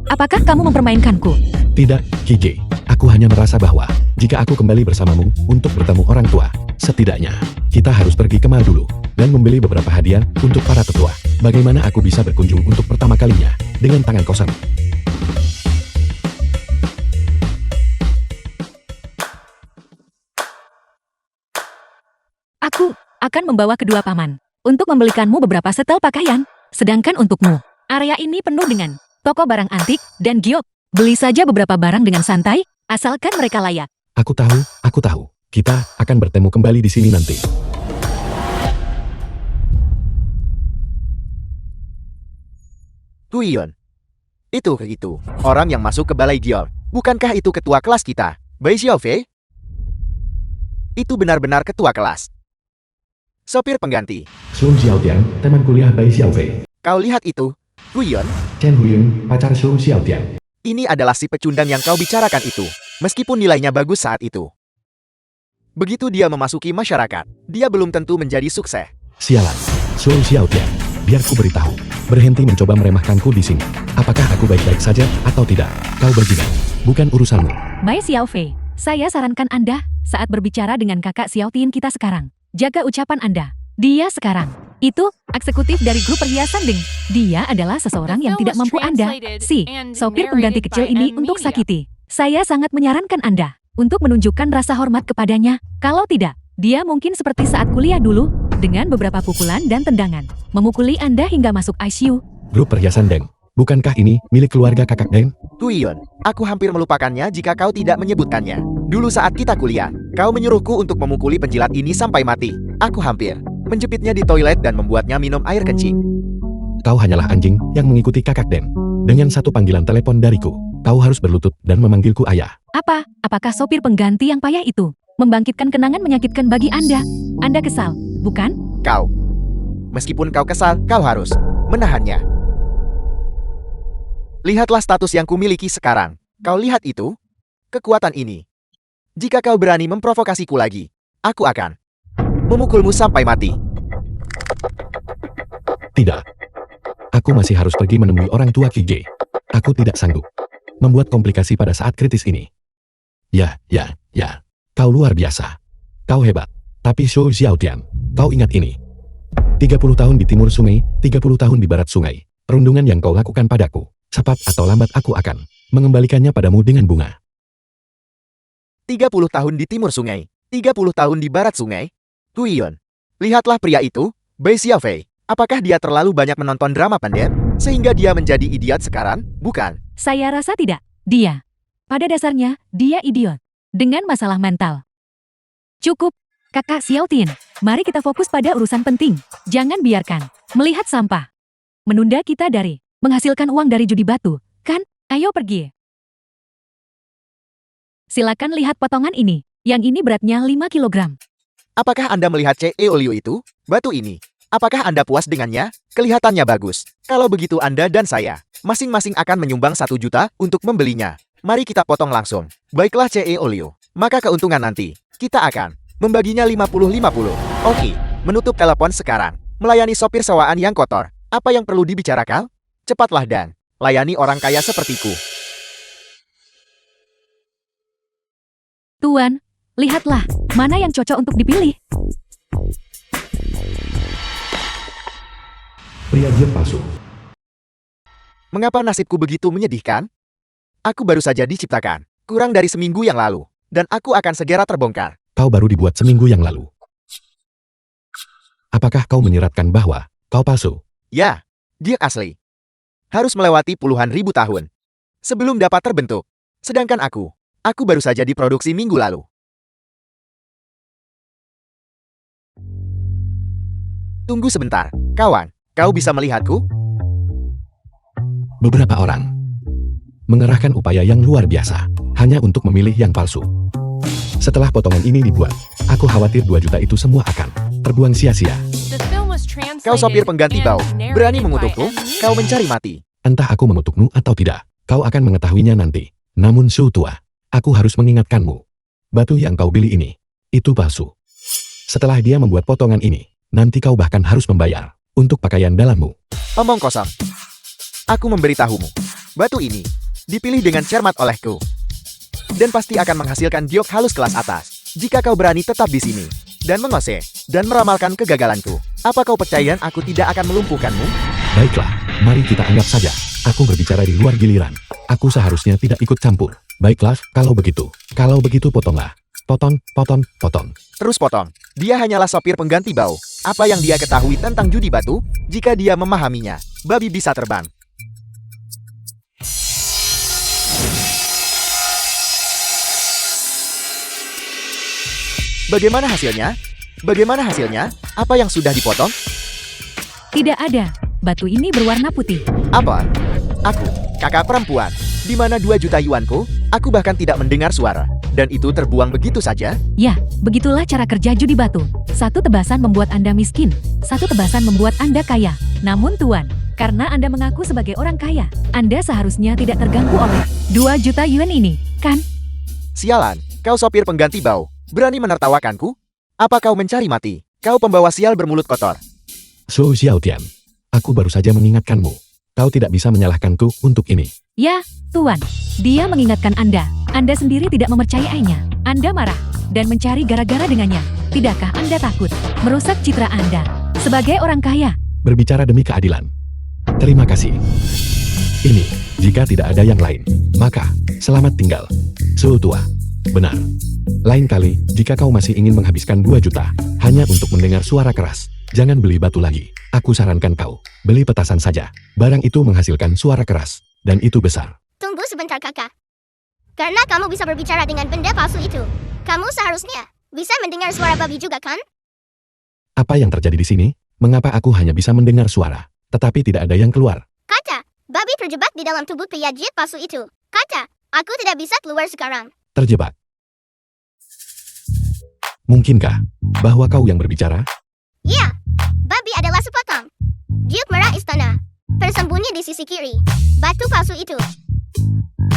Apakah kamu mempermainkanku? Tidak, Kiji. Aku hanya merasa bahwa jika aku kembali bersamamu untuk bertemu orang tua, setidaknya kita harus pergi ke mall dulu. dan membeli beberapa hadiah untuk para tetua. Bagaimana aku bisa berkunjung untuk pertama kalinya dengan tangan kosong? Aku akan membawa kedua paman untuk membelikanmu beberapa setel pakaian. Sedangkan untukmu, area ini penuh dengan toko barang antik dan giok. Beli saja beberapa barang dengan santai, asalkan mereka layak. Aku tahu. Kita akan bertemu kembali di sini nanti. Guion. Itu orang yang masuk ke balai giok. Bukankah itu ketua kelas kita, Bai Xiaofei? Itu benar-benar ketua kelas. Sopir pengganti. Sun Xiaotian, teman kuliah Bai Xiaofei. Kau lihat itu, Guion? Chen Huyun, pacar Sun Xiaotian. Ini adalah si pecundang yang kau bicarakan itu, meskipun nilainya bagus saat itu. Begitu dia memasuki masyarakat, dia belum tentu menjadi sukses. Sialan, Sun Xiaotian. Biar ku beritahu. Berhenti mencoba meremehkanku di sini. Apakah aku baik-baik saja atau tidak? Kau bajingan. Bukan urusanmu. Bai Xiaofei, saya sarankan Anda saat berbicara dengan kakak Xiaotin kita sekarang. Jaga ucapan Anda. Dia sekarang itu eksekutif dari grup perhiasan Deng. Dia adalah seseorang yang tidak mampu Anda, si sopir pengganti kecil ini untuk sakiti. Saya sangat menyarankan Anda untuk menunjukkan rasa hormat kepadanya. Kalau tidak, dia mungkin seperti saat kuliah dulu, dengan beberapa pukulan dan tendangan, memukuli Anda hingga masuk ICU. Grup perhiasan Deng. Bukankah ini milik keluarga kakak Deng? Guion, aku hampir melupakannya jika kau tidak menyebutkannya. Dulu saat kita kuliah, kau menyuruhku untuk memukuli penjilat ini sampai mati. Aku hampir menjepitnya di toilet dan membuatnya minum air kencing. Kau hanyalah anjing yang mengikuti kakak Den. Dengan satu panggilan telepon dariku, kau harus berlutut dan memanggilku ayah. Apakah sopir pengganti yang payah itu membangkitkan kenangan menyakitkan bagi Anda? Anda kesal, bukan? Kau. Meskipun kau kesal, kau harus menahannya. Lihatlah status yang kumiliki sekarang. Kau lihat itu? Kekuatan ini. Jika kau berani memprovokasiku lagi, aku akan memukulmu sampai mati. Tidak. Aku masih harus pergi menemui orang tua Kige. Aku tidak sanggup membuat komplikasi pada saat kritis ini. Ya. Kau luar biasa. Kau hebat. Tapi Shou Xiaotian, kau ingat ini. 30 tahun di timur sungai, 30 tahun di barat sungai. Perundungan yang kau lakukan padaku, cepat atau lambat aku akan mengembalikannya padamu dengan bunga. 30 tahun di timur sungai, 30 tahun di barat sungai. Guion, lihatlah pria itu, Bai Xiaofei. Apakah dia terlalu banyak menonton drama pendek, sehingga dia menjadi idiot sekarang, bukan? Saya rasa tidak. Dia. Pada dasarnya, dia idiot. Dengan masalah mental. Cukup, kakak Xiaotin. Mari kita fokus pada urusan penting. Jangan biarkan melihat sampah menunda kita dari menghasilkan uang dari judi batu, kan? Ayo pergi. Silakan lihat potongan ini. Yang ini beratnya 5 kilogram. Apakah Anda melihat CE Olio itu? Batu ini. Apakah Anda puas dengannya? Kelihatannya bagus. Kalau begitu Anda dan saya, masing-masing akan menyumbang 1 juta untuk membelinya. Mari kita potong langsung. Baiklah CE Olio. Maka keuntungan nanti, kita akan membaginya 50-50. Oke, menutup telepon sekarang. Melayani sopir sewaan yang kotor. Apa yang perlu dibicarakan? Cepatlah dan layani orang kaya sepertiku. Tuan, lihatlah, mana yang cocok untuk dipilih. Pria diam palsu. Mengapa nasibku begitu menyedihkan? Aku baru saja diciptakan, kurang dari seminggu yang lalu, dan aku akan segera terbongkar. Kau baru dibuat seminggu yang lalu. Apakah kau menyiratkan bahwa kau palsu? Ya, dia asli. Harus melewati puluhan ribu tahun sebelum dapat terbentuk. Sedangkan aku baru saja diproduksi minggu lalu. Tunggu sebentar, kawan. Kau bisa melihatku? Beberapa orang mengerahkan upaya yang luar biasa hanya untuk memilih yang palsu. Setelah potongan ini dibuat, aku khawatir 2 juta itu semua akan terbuang sia-sia. The film was translated Kau sopir pengganti and bau, berani narrated by mengutukku? M. Kau mencari mati. Entah aku mengutukmu atau tidak, kau akan mengetahuinya nanti. Namun Su tua, aku harus mengingatkanmu. Batu yang kau beli ini, itu palsu. Setelah dia membuat potongan ini, nanti kau bahkan harus membayar untuk pakaian dalammu. Omong kosong. Aku memberitahumu, batu ini dipilih dengan cermat olehku. Dan pasti akan menghasilkan giok halus kelas atas. Jika kau berani tetap di sini, dan mengose, dan meramalkan kegagalanku. Apa kau percaya aku tidak akan melumpuhkanmu? Baiklah, mari kita anggap saja. Aku berbicara di luar giliran. Aku seharusnya tidak ikut campur. Baiklah, kalau begitu potonglah. Potong, potong, potong. Terus potong. Dia hanyalah sopir pengganti bau. Apa yang dia ketahui tentang judi batu? Jika dia memahaminya, babi bisa terbang. Bagaimana hasilnya? Bagaimana hasilnya? Apa yang sudah dipotong? Tidak ada. Batu ini berwarna putih. Apa? Aku, kakak perempuan. Di mana 2 juta yuanku? Aku bahkan tidak mendengar suara. Dan itu terbuang begitu saja? Ya, begitulah cara kerja judi batu. 1 tebasan membuat Anda miskin, 1 tebasan membuat Anda kaya. Namun Tuan, karena Anda mengaku sebagai orang kaya, Anda seharusnya tidak terganggu oleh 2 juta yuan ini, kan? Sialan, kau sopir pengganti bau. Berani menertawakanku? Apa kau mencari mati? Kau pembawa sial bermulut kotor. Su Xiaotian, aku baru saja mengingatkanmu. Kau tidak bisa menyalahkanku untuk ini. Ya, Tuan. Dia mengingatkan Anda. Anda sendiri tidak mempercayainya. Anda marah dan mencari gara-gara dengannya. Tidakkah Anda takut merusak citra Anda sebagai orang kaya? Berbicara demi keadilan. Terima kasih. Ini, jika tidak ada yang lain, maka selamat tinggal. Su tua. Benar. Lain kali, jika kau masih ingin menghabiskan 2 juta hanya untuk mendengar suara keras, jangan beli batu lagi. Aku sarankan kau, beli petasan saja. Barang itu menghasilkan suara keras, dan itu besar. Tunggu sebentar kakak. Karena kamu bisa berbicara dengan benda palsu itu, kamu seharusnya bisa mendengar suara babi juga kan? Apa yang terjadi di sini? Mengapa aku hanya bisa mendengar suara, tetapi tidak ada yang keluar? Kata, babi terjebak di dalam tubuh pria jit palsu itu. Kata, aku tidak bisa keluar sekarang. Terjebak. Mungkinkah bahwa kau yang berbicara? Ya, babi adalah sepotong. Jiuk merah istana. Tersembunyi di sisi kiri. Batu palsu itu.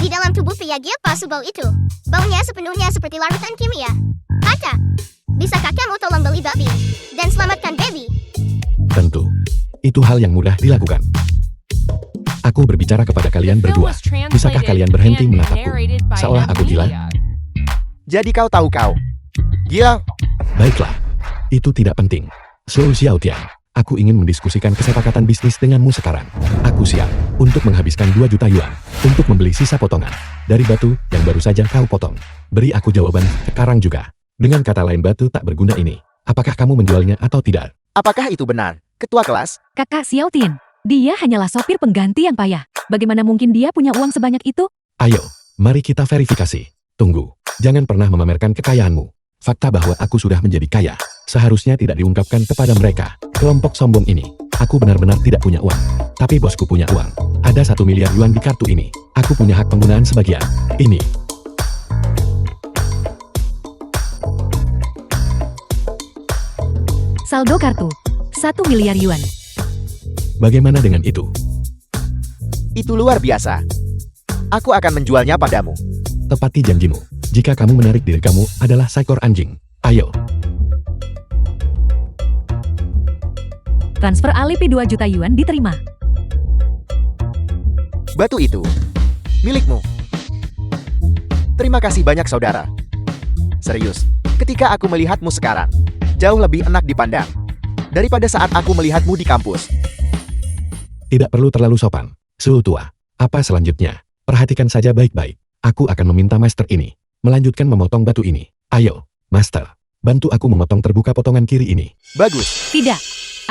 Di dalam tubuh pria giok palsu bau itu. Baunya sepenuhnya seperti larutan kimia. Kata, bisa kakakmu tolong beli babi dan selamatkan baby? Tentu. Itu hal yang mudah dilakukan. Aku berbicara kepada kalian The film berdua. was translated Bisakah kalian berhenti and menatapku? narrated by Seolah aku gila? Amelia. Jadi kau tahu kau. Gila. Baiklah. Itu tidak penting. Su Xiaotian, aku ingin mendiskusikan kesepakatan bisnis denganmu sekarang. Aku siap untuk menghabiskan 2 juta yuan untuk membeli sisa potongan dari batu yang baru saja kau potong. Beri aku jawaban sekarang juga. Dengan kata lain, batu tak berguna ini. Apakah kamu menjualnya atau tidak? Apakah itu benar? Ketua kelas? Kakak Xiaotin, dia hanyalah sopir pengganti yang payah. Bagaimana mungkin dia punya uang sebanyak itu? Ayo, mari kita verifikasi. Tunggu, jangan pernah memamerkan kekayaanmu. Fakta bahwa aku sudah menjadi kaya seharusnya tidak diungkapkan kepada mereka. Kelompok sombong ini. Aku benar-benar tidak punya uang. Tapi bosku punya uang. Ada 1 miliar yuan di kartu ini. Aku punya hak penggunaan sebagian. Ini. Saldo kartu, 1 miliar yuan. Bagaimana dengan itu? Itu luar biasa. Aku akan menjualnya padamu. Tepati janjimu. Jika kamu menarik diri kamu adalah seekor anjing. Ayo. Transfer Alipay 2 juta yuan diterima. Batu itu milikmu. Terima kasih banyak saudara. Serius, ketika aku melihatmu sekarang, jauh lebih enak dipandang daripada saat aku melihatmu di kampus. Tidak perlu terlalu sopan. Su tua. Apa selanjutnya? Perhatikan saja baik-baik. Aku akan meminta master ini melanjutkan memotong batu ini. Ayo, master. Bantu aku memotong terbuka potongan kiri ini. Bagus. Tidak.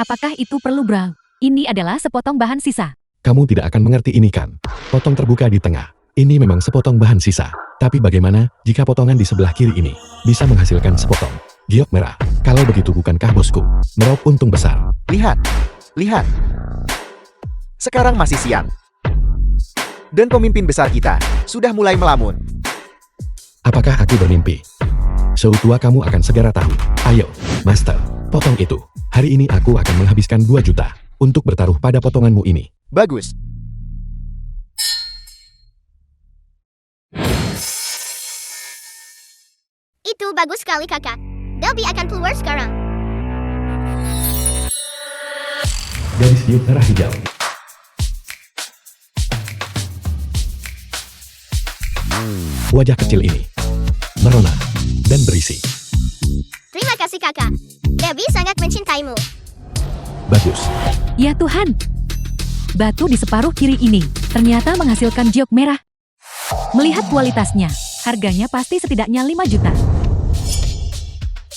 Apakah itu perlu, Bro? Ini adalah sepotong bahan sisa. Kamu tidak akan mengerti ini kan? Potong terbuka di tengah. Ini memang sepotong bahan sisa. Tapi bagaimana jika potongan di sebelah kiri ini bisa menghasilkan sepotong giok merah? Kalau begitu bukankah bosku meraup untung besar? Lihat. Lihat. Sekarang masih siang. Dan pemimpin besar kita sudah mulai melamun. Apakah aku bermimpi? Seutua kamu akan segera tahu. Ayo, master, potong itu. Hari ini aku akan menghabiskan 2 juta untuk bertaruh pada potonganmu ini. Bagus. Itu bagus sekali kakak. Dobby akan keluar sekarang. Garis giok merah hijau. Wajah kecil ini merona dan berisi. Terima kasih kakak. Dobby sangat mencintaimu. Bagus. Ya Tuhan. Batu di separuh kiri ini ternyata menghasilkan giok merah. Melihat kualitasnya, harganya pasti setidaknya 5 juta.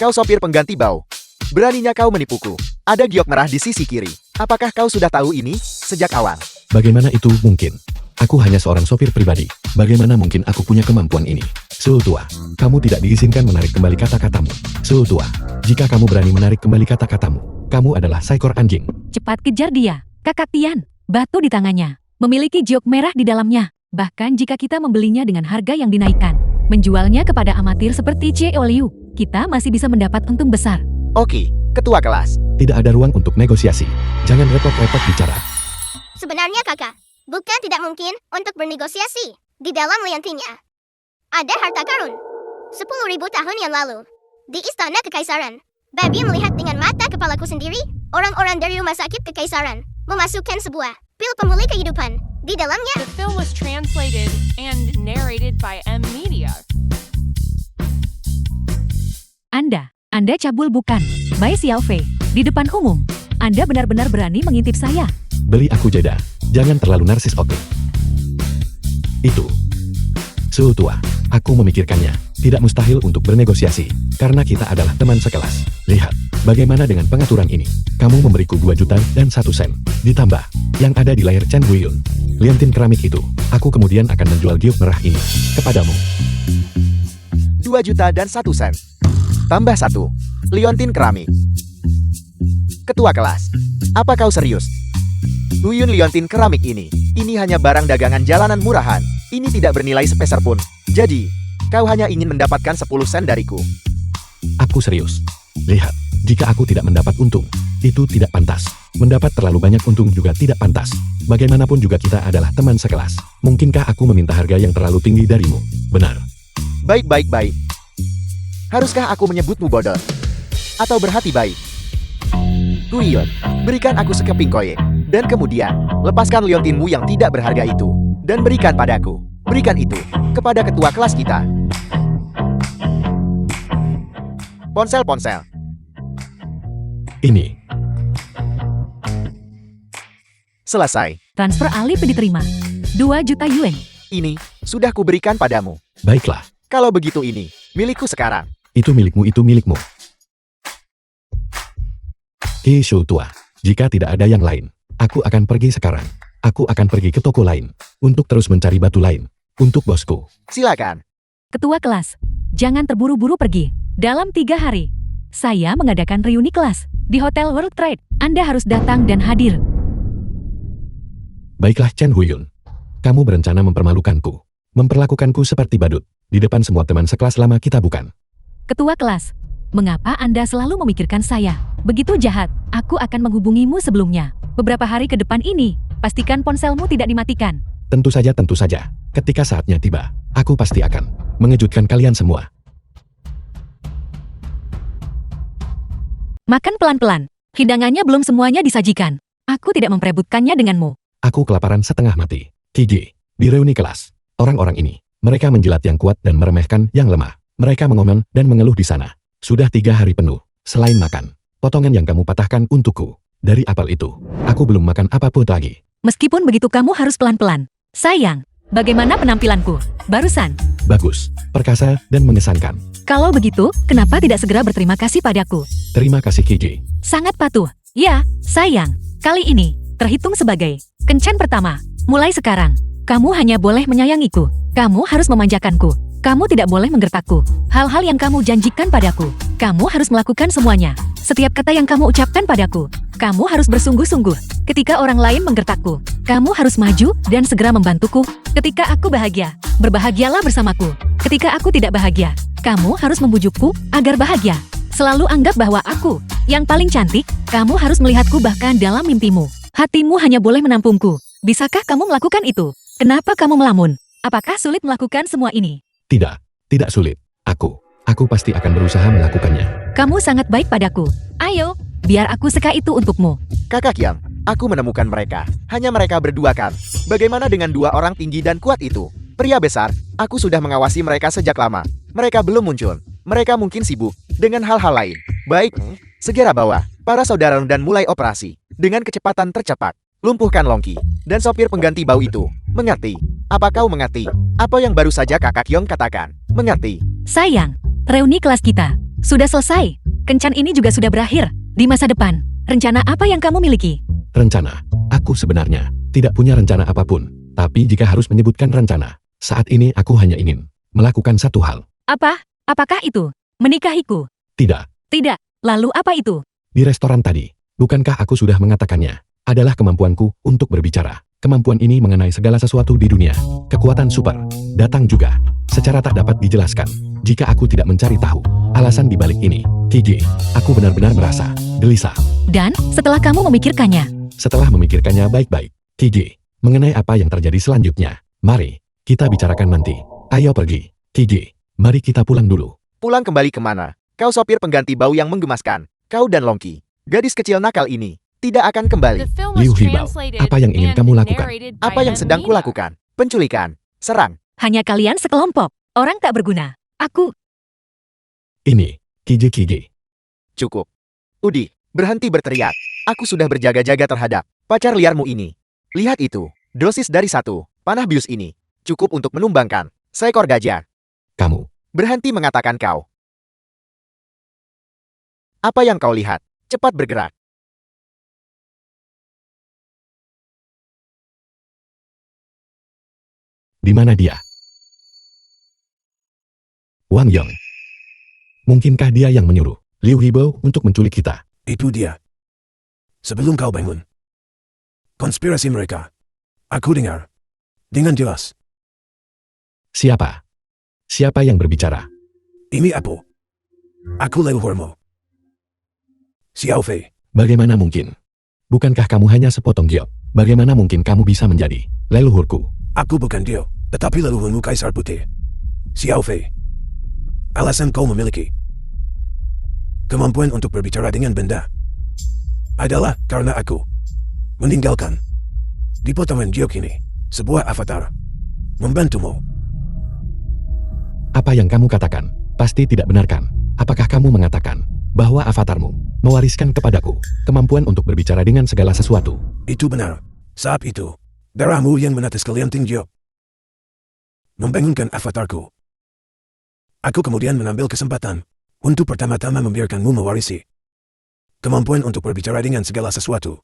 Kau sopir pengganti bau. Beraninya kau menipuku. Ada giok merah di sisi kiri. Apakah kau sudah tahu ini sejak awal? Bagaimana itu mungkin? Aku hanya seorang sopir pribadi. Bagaimana mungkin aku punya kemampuan ini? Suhu tua, kamu tidak diizinkan menarik kembali kata-katamu. Suhu tua, jika kamu berani menarik kembali kata-katamu, kamu adalah seekor anjing. Cepat kejar dia, Kakak Tian. Batu di tangannya, memiliki giok merah di dalamnya. Bahkan jika kita membelinya dengan harga yang dinaikkan, menjualnya kepada amatir seperti Cheo Liu, kita masih bisa mendapat untung besar. Oke, ketua kelas. Tidak ada ruang untuk negosiasi. Jangan repot-repot bicara. Sebenarnya kakak, bukan tidak mungkin untuk bernegosiasi. Di dalam liantinya ada harta karun 10.000 tahun yang lalu di istana kekaisaran. Babi melihat dengan mata kepalaku sendiri orang-orang dari rumah sakit kekaisaran memasukkan sebuah pil pemulih kehidupan di dalamnya. The film was translated and narrated by M Media. Anda cabul bukan? Bai Xiaofei, di depan umum. Anda benar-benar berani mengintip saya. Beli aku jeda. Jangan terlalu narsis, oke? Itu. Suhu tua, aku memikirkannya. Tidak mustahil untuk bernegosiasi, karena kita adalah teman sekelas. Lihat, bagaimana dengan pengaturan ini? Kamu memberiku 2 juta dan 1 sen. Ditambah, yang ada di layar Chen Guiyun. Liantin keramik itu, aku kemudian akan menjual giok merah ini kepadamu. 2 juta dan 1 sen. Tambah 1. Liontin keramik. Ketua kelas. Apa kau serius? Guiyun liontin keramik ini hanya barang dagangan jalanan murahan. Ini tidak bernilai sepeser pun. Jadi, kau hanya ingin mendapatkan 10 sen dariku. Aku serius. Lihat, jika aku tidak mendapat untung, itu tidak pantas. Mendapat terlalu banyak untung juga tidak pantas. Bagaimanapun juga kita adalah teman sekelas. Mungkinkah aku meminta harga yang terlalu tinggi darimu? Benar. Baik. Haruskah aku menyebutmu bodoh? Atau berhati baik? Guiyun, berikan aku sekeping koin. Dan kemudian, lepaskan liontinmu yang tidak berharga itu. Dan berikan padaku. Berikan itu kepada ketua kelas kita. Ponsel. Ini. Selesai. Transfer Alip diterima. 2 juta yuan. Ini sudah kuberikan padamu. Baiklah, Kalau begitu ini, milikku sekarang. itu milikmu. Shu tua, jika tidak ada yang lain, aku akan pergi sekarang. Aku akan pergi ke toko lain, untuk terus mencari batu lain, untuk bosku. Silakan. Ketua kelas, jangan terburu-buru pergi. Dalam 3 hari, saya mengadakan reuni kelas di Hotel World Trade. Anda harus datang dan hadir. Baiklah Chen Huyun, kamu berencana mempermalukanku, memperlakukanku seperti badut, di depan semua teman sekelas lama kita bukan? Ketua kelas, mengapa Anda selalu memikirkan saya? Begitu jahat, aku akan menghubungimu sebelumnya. Beberapa hari ke depan ini, pastikan ponselmu tidak dimatikan. Tentu saja. Ketika saatnya tiba, aku pasti akan mengejutkan kalian semua. Makan pelan-pelan. Hidangannya belum semuanya disajikan. Aku tidak memperebutkannya denganmu. Aku kelaparan setengah mati. Kiji, di reuni kelas, orang-orang ini, mereka menjilat yang kuat dan meremehkan yang lemah. Mereka mengomel dan mengeluh di sana. Sudah 3 hari penuh. Selain makan, potongan yang kamu patahkan untukku. Dari apel itu, aku belum makan apapun lagi. Meskipun begitu kamu harus pelan-pelan. Sayang, bagaimana penampilanku? Barusan. Bagus, perkasa, dan mengesankan. Kalau begitu, kenapa tidak segera berterima kasih padaku? Terima kasih Kiji. Sangat patuh. Ya, sayang. Kali ini, terhitung sebagai kencan pertama. Mulai sekarang, kamu hanya boleh menyayangiku. Kamu harus memanjakanku. Kamu tidak boleh menggertakku. Hal-hal yang kamu janjikan padaku, kamu harus melakukan semuanya. Setiap kata yang kamu ucapkan padaku, kamu harus bersungguh-sungguh. Ketika orang lain menggertakku, kamu harus maju dan segera membantuku. Ketika aku bahagia, berbahagialah bersamaku. Ketika aku tidak bahagia, kamu harus membujukku agar bahagia. Selalu anggap bahwa aku yang paling cantik. Kamu harus melihatku bahkan dalam mimpimu. Hatimu hanya boleh menampungku. Bisakah kamu melakukan itu? Kenapa kamu melamun? Apakah sulit melakukan semua ini? Tidak sulit. Aku pasti akan berusaha melakukannya. Kamu sangat baik padaku. Ayo, biar aku seka itu untukmu. Kakak Yang, aku menemukan mereka. Hanya mereka berdua kan? Bagaimana dengan 2 orang tinggi dan kuat itu? Pria besar, aku sudah mengawasi mereka sejak lama. Mereka belum muncul. Mereka mungkin sibuk dengan hal-hal lain. Baik, segera bawa. Para saudara dan mulai operasi. Dengan kecepatan tercepat. Lumpuhkan Longki. Dan sopir pengganti bau itu. Mengerti? Apa kau mengerti? Apa yang baru saja Kakak Kyong katakan? Mengerti? Sayang, reuni kelas kita sudah selesai. Kencan ini juga sudah berakhir. Di masa depan, rencana apa yang kamu miliki? Rencana. Aku sebenarnya tidak punya rencana apapun. Tapi jika harus menyebutkan rencana, saat ini aku hanya ingin melakukan satu hal. Apa? Apakah itu? Menikahiku? Tidak. Tidak. Lalu apa itu? Di restoran tadi, bukankah aku sudah mengatakannya? Adalah kemampuanku untuk berbicara. Kemampuan ini mengenai segala sesuatu di dunia. Kekuatan super. Datang juga. Secara tak dapat dijelaskan. Jika aku tidak mencari tahu alasan di balik ini, KJ, aku benar-benar merasa gelisah. Dan setelah kamu memikirkannya, Setelah memikirkannya baik-baik, KJ, mengenai apa yang terjadi selanjutnya, mari kita bicarakan nanti. Ayo pergi, KJ. Mari kita pulang dulu. Pulang kembali kemana? Kau sopir pengganti bau yang menggemaskan. Kau dan Longki. Gadis kecil nakal ini. Tidak akan kembali. The film Liu was Hibao, translated apa yang ingin and kamu lakukan? narrated by Apa yang sedang Anita. kulakukan? Penculikan. Serang. hanya kalian sekelompok. Orang tak berguna. Aku, Ini, KJ. Cukup. Udi, berhenti berteriak. Aku sudah berjaga-jaga terhadap pacar liarmu ini. Lihat itu. Dosis dari 1 panah bius ini. Cukup untuk menumbangkan seekor gajah. Kamu, Berhenti mengatakan kau. Apa yang kau lihat? Cepat bergerak. di mana dia? Wang Yong. Mungkinkah dia yang menyuruh Liu Hibao untuk menculik kita? Itu dia. Sebelum kau bangun. Konspirasi mereka. Aku dengar. Dengan jelas. Siapa? Siapa yang berbicara? Ini Apo. Aku leluhurmu. Xiao Fei. Bagaimana mungkin? Bukankah kamu hanya sepotong giok? Bagaimana mungkin kamu bisa menjadi leluhurku? Aku bukan dia, tetapi leluhurmu Kaisar Putih. Xiao Fei. Alasan kau memiliki kemampuan untuk berbicara dengan benda adalah karena aku meninggalkan di potongan giok ini sebuah avatar membantumu. Apa yang kamu katakan pasti tidak benar kan? Apakah kamu mengatakan bahwa avatarmu mewariskan kepadaku kemampuan untuk berbicara dengan segala sesuatu? Itu benar. Saat itu, darahmu yang menetes ke lianting giok membangunkan avatarku. Aku kemudian mengambil kesempatan untuk pertama-tama membiarkanmu mewarisi kemampuan untuk berbicara dengan segala sesuatu.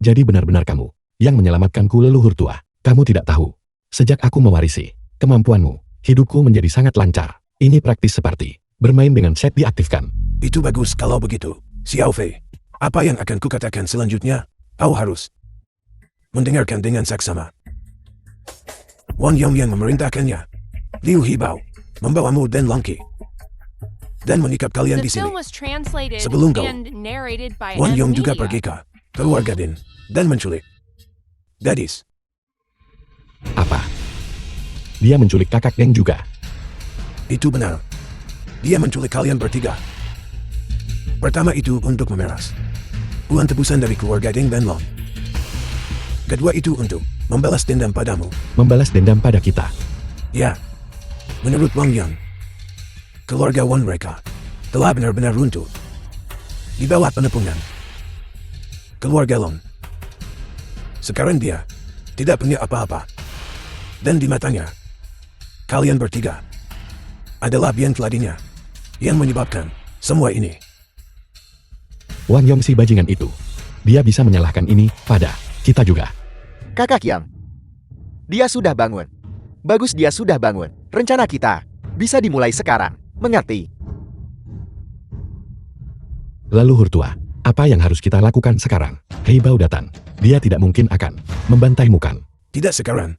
Jadi benar-benar kamu yang menyelamatkanku leluhur tua. Kamu tidak tahu. Sejak aku mewarisi kemampuanmu, hidupku menjadi sangat lancar. Ini praktis seperti bermain dengan set diaktifkan. Itu bagus kalau begitu. Xiao Fei, apa yang akan kukatakan selanjutnya? Kau harus mendengarkan dengan saksama. Wang Yong yang memerintahkannya. Liu Hibao membawamu dan Longki dan menikap kalian The di sini. film was translated Sebelum kau, and narrated by Wang Yong juga Anita. pergi ke keluarga Din dan menculik gadis. Apa? Dia menculik kakak Deng juga. Itu benar. Dia menculik kalian bertiga. Pertama itu untuk memeras uang tebusan dari keluarga Deng dan Long. Kedua itu untuk membalas dendam padamu. Membalas dendam pada kita. Ya, menurut Wang Yang, keluarga Wan mereka telah benar-benar runtuh di bawah penepungan keluarga Long. Sekarang dia tidak punya apa-apa. Dan di matanya, kalian bertiga adalah biang keladinya yang menyebabkan semua ini. Wang Yong si bajingan itu. Dia bisa menyalahkan ini pada kita juga. Kakak Yang. Dia sudah bangun. Bagus dia sudah bangun. Rencana kita bisa dimulai sekarang. Mengerti? Leluhur tua, apa yang harus kita lakukan sekarang? Hibao datang. Dia tidak mungkin akan membantaimu kan? Tidak sekarang,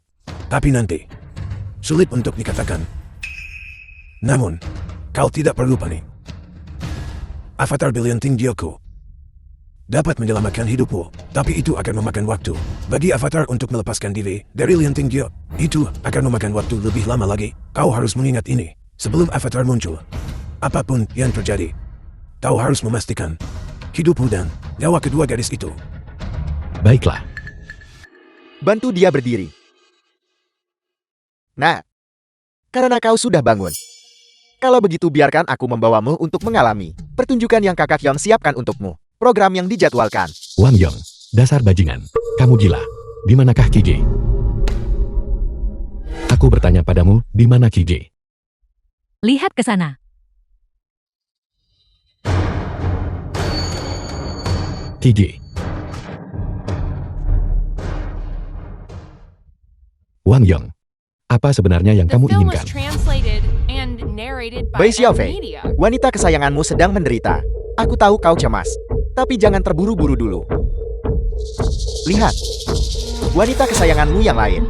tapi nanti. Sulit untuk dikatakan. Namun, kau tidak perlu panik. Avatar Brillianting Gyoku dapat menyelamatkan hidupmu, tapi itu akan memakan waktu. Bagi avatar untuk melepaskan diri dari Lianting Gyo, itu akan memakan waktu lebih lama lagi. Kau harus mengingat ini sebelum avatar muncul. Apapun yang terjadi, kau harus memastikan hidupmu dan nyawa kedua gadis itu. Baiklah. Bantu dia berdiri. Nah, karena kau sudah bangun. Kalau begitu biarkan aku membawamu untuk mengalami pertunjukan yang kakak Yang siapkan untukmu. program yang dijadwalkan. Wang Yong, dasar bajingan. Kamu gila. Di manakah Kije? Aku bertanya padamu, di mana Kije? Lihat ke sana. Kije. Wang Yong, apa sebenarnya yang The kamu film was inginkan? translated and narrated by Bai Xiaofei, Media. wanita kesayanganmu sedang menderita. Aku tahu kau cemas, tapi jangan terburu-buru dulu. Lihat, wanita kesayanganmu yang lain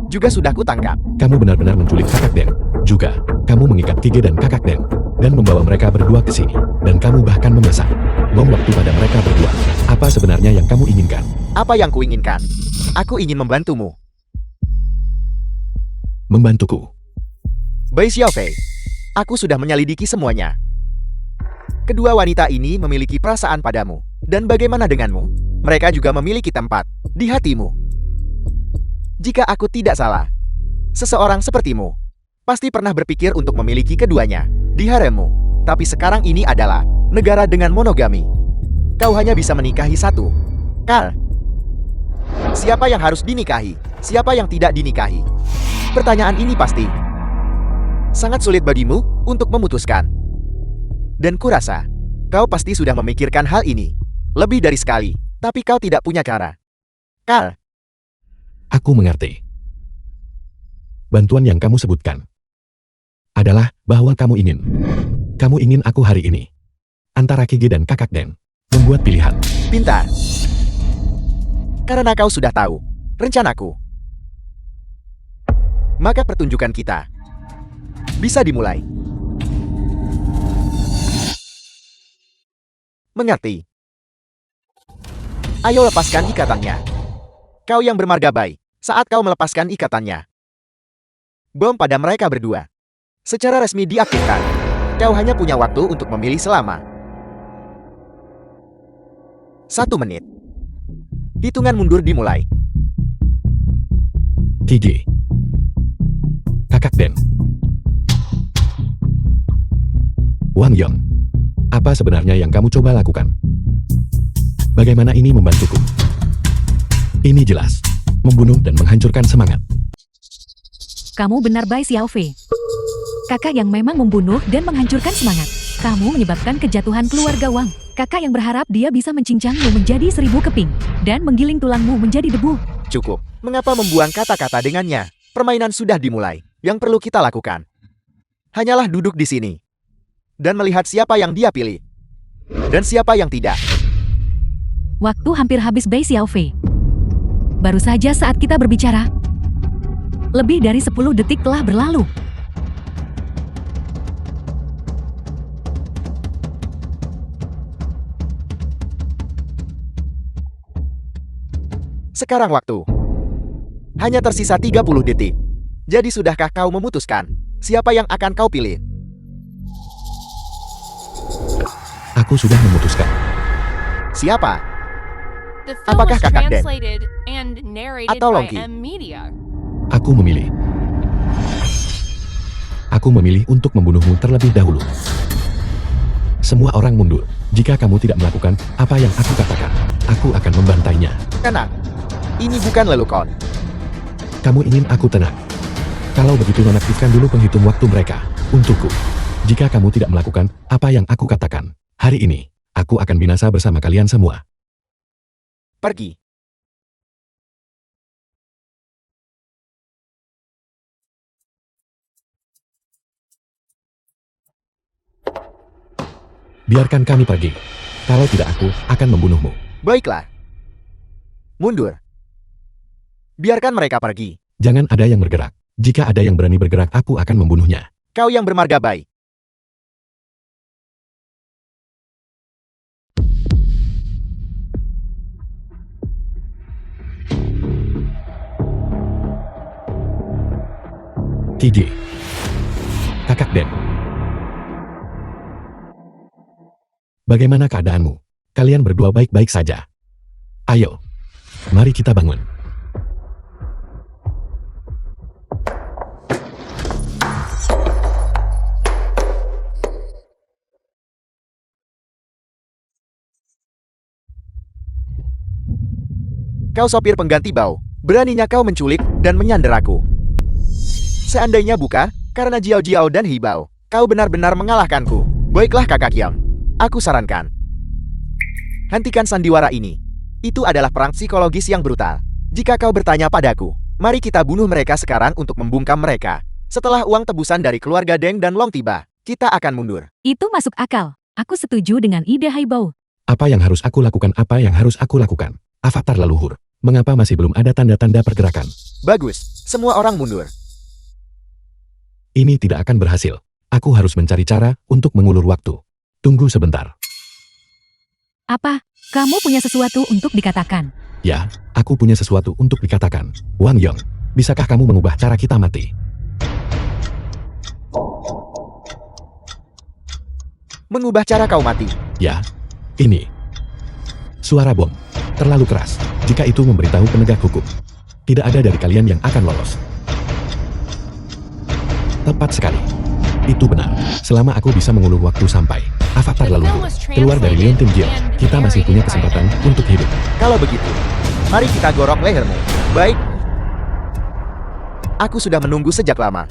juga sudah kutangkap. Kamu benar-benar menculik kakak Den. Juga, kamu mengikat Kige dan kakak Den, dan membawa mereka berdua ke sini. Dan kamu bahkan memesan bom waktu pada mereka berdua. Apa sebenarnya yang kamu inginkan? Apa yang kuinginkan? Aku ingin membantumu. Membantuku. Bai Xiaofei, aku sudah menyelidiki semuanya. Kedua wanita ini memiliki perasaan padamu. Dan bagaimana denganmu? Mereka juga memiliki tempat di hatimu. Jika aku tidak salah, seseorang sepertimu pasti pernah berpikir untuk memiliki keduanya di haremmu. Tapi sekarang ini adalah negara dengan monogami. Kau hanya bisa menikahi satu. Carl, siapa yang harus dinikahi? Siapa yang tidak dinikahi? Pertanyaan ini pasti sangat sulit bagimu untuk memutuskan. Dan kurasa, kau pasti sudah memikirkan hal ini lebih dari sekali, tapi kau tidak punya cara. Carl, Aku mengerti. Bantuan yang kamu sebutkan adalah bahwa kamu ingin aku hari ini antara Kige dan kakak Den membuat pilihan. pintar. Karena kau sudah tahu rencanaku, maka pertunjukan kita bisa dimulai. Mengerti? Ayo lepaskan ikatannya. Kau yang bermarga baik. Saat kau melepaskan ikatannya, bom pada mereka berdua secara resmi diaktifkan. Kau hanya punya waktu untuk memilih selama 1 menit. Hitungan mundur dimulai. Kige. Kakak Den. Wang Yong. Apa sebenarnya yang kamu coba lakukan? Bagaimana ini membantuku? Ini jelas membunuh dan menghancurkan semangat. Kamu benar Bai Xiaofei. Kakak yang memang membunuh dan menghancurkan semangat. Kamu menyebabkan kejatuhan keluarga Wang. Kakak yang berharap dia bisa mencincangmu menjadi 1000 keping dan menggiling tulangmu menjadi debu. Cukup. Mengapa membuang kata-kata dengannya? Permainan sudah dimulai. Yang perlu kita lakukan hanyalah duduk di sini dan melihat siapa yang dia pilih dan siapa yang tidak. Waktu hampir habis Bai Xiaofei. Baru saja saat kita berbicara, lebih dari 10 detik telah berlalu. Sekarang waktu hanya tersisa 30 detik. Jadi sudahkah kau memutuskan siapa yang akan kau pilih? Aku sudah memutuskan. Siapa? The film Apakah was kakak Den? translated and narrated Atau by Longki? Media. Aku memilih. Aku memilih untuk membunuhmu terlebih dahulu. Semua orang mundur. Jika kamu tidak melakukan apa yang aku katakan, aku akan membantainya. Tenang. Ini bukan lelukon. Kamu ingin aku tenang. Kalau begitu nonaktifkan dulu penghitung waktu mereka untukku. Jika kamu tidak melakukan apa yang aku katakan, hari ini, aku akan binasa bersama kalian semua. Pergi. Biarkan kami pergi. Kalau tidak aku akan membunuhmu. Baiklah. Mundur. Biarkan mereka pergi. Jangan ada yang bergerak. Jika ada yang berani bergerak, aku akan membunuhnya. Kau yang bermarga baik. Kige. Kakak Den. Bagaimana keadaanmu? Kalian berdua baik-baik saja. Ayo. Mari kita bangun. Kau sopir pengganti bau. Beraninya kau menculik dan menyandera aku. Seandainya bukan karena Jiao Jiao dan Hibao, kau benar-benar mengalahkanku. Baiklah kakak Yang. Aku sarankan. Hentikan sandiwara ini. Itu adalah perang psikologis yang brutal. Jika kau bertanya padaku, mari kita bunuh mereka sekarang untuk membungkam mereka. Setelah uang tebusan dari keluarga Deng dan Long tiba, kita akan mundur. Itu masuk akal. Aku setuju dengan ide Haibao. Apa yang harus aku lakukan? Apa yang harus aku lakukan? Avatar leluhur. Mengapa masih belum ada tanda-tanda pergerakan? Bagus, semua orang mundur. Ini tidak akan berhasil. Aku harus mencari cara untuk mengulur waktu. Tunggu sebentar. Apa? Kamu punya sesuatu untuk dikatakan? Ya, aku punya sesuatu untuk dikatakan. Wang Yong, bisakah kamu mengubah cara kita mati? Mengubah cara kau mati. Ya, ini. Suara bom. Terlalu keras. Jika itu memberitahu penegak hukum. Tidak ada dari kalian yang akan lolos. Tepat sekali. Itu benar. Selama aku bisa mengulur waktu sampai Avatar leluhur keluar dari Leontin Jiao, kita masih punya kesempatan untuk hidup. Kalau begitu, mari kita gorok lehermu. Baik. Aku sudah menunggu sejak lama.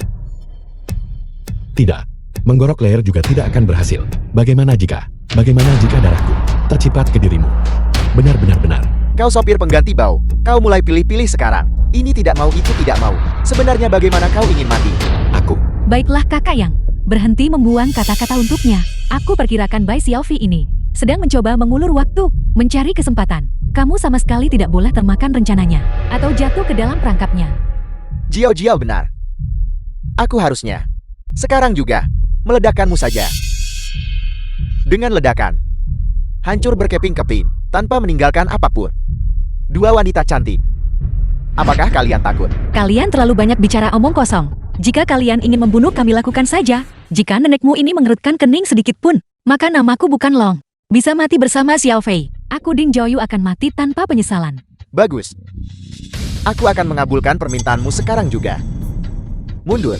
Tidak. Menggorok leher juga tidak akan berhasil. Bagaimana jika darahku tercipat ke dirimu? Benar. Kau sopir pengganti bau. Kau mulai pilih-pilih sekarang. Ini tidak mau, itu tidak mau. Sebenarnya bagaimana kau ingin mati? Aku. Baiklah kakak Yang. Berhenti membuang kata-kata untuknya. Aku perkirakan Bai Xiaofi ini sedang mencoba mengulur waktu, mencari kesempatan. Kamu sama sekali tidak boleh termakan rencananya, atau jatuh ke dalam perangkapnya. Jiao Jiao benar. Aku harusnya sekarang juga meledakkanmu saja. Dengan ledakan, hancur berkeping-keping, tanpa meninggalkan apapun. Dua wanita cantik. Apakah kalian takut? Kalian terlalu banyak bicara omong kosong. Jika kalian ingin membunuh kami lakukan saja. Jika nenekmu ini mengerutkan kening sedikit pun, maka namaku bukan Long. Bisa mati bersama Xiao Fei. Aku Ding Zhouyu akan mati tanpa penyesalan. Bagus. Aku akan mengabulkan permintaanmu sekarang juga. Mundur.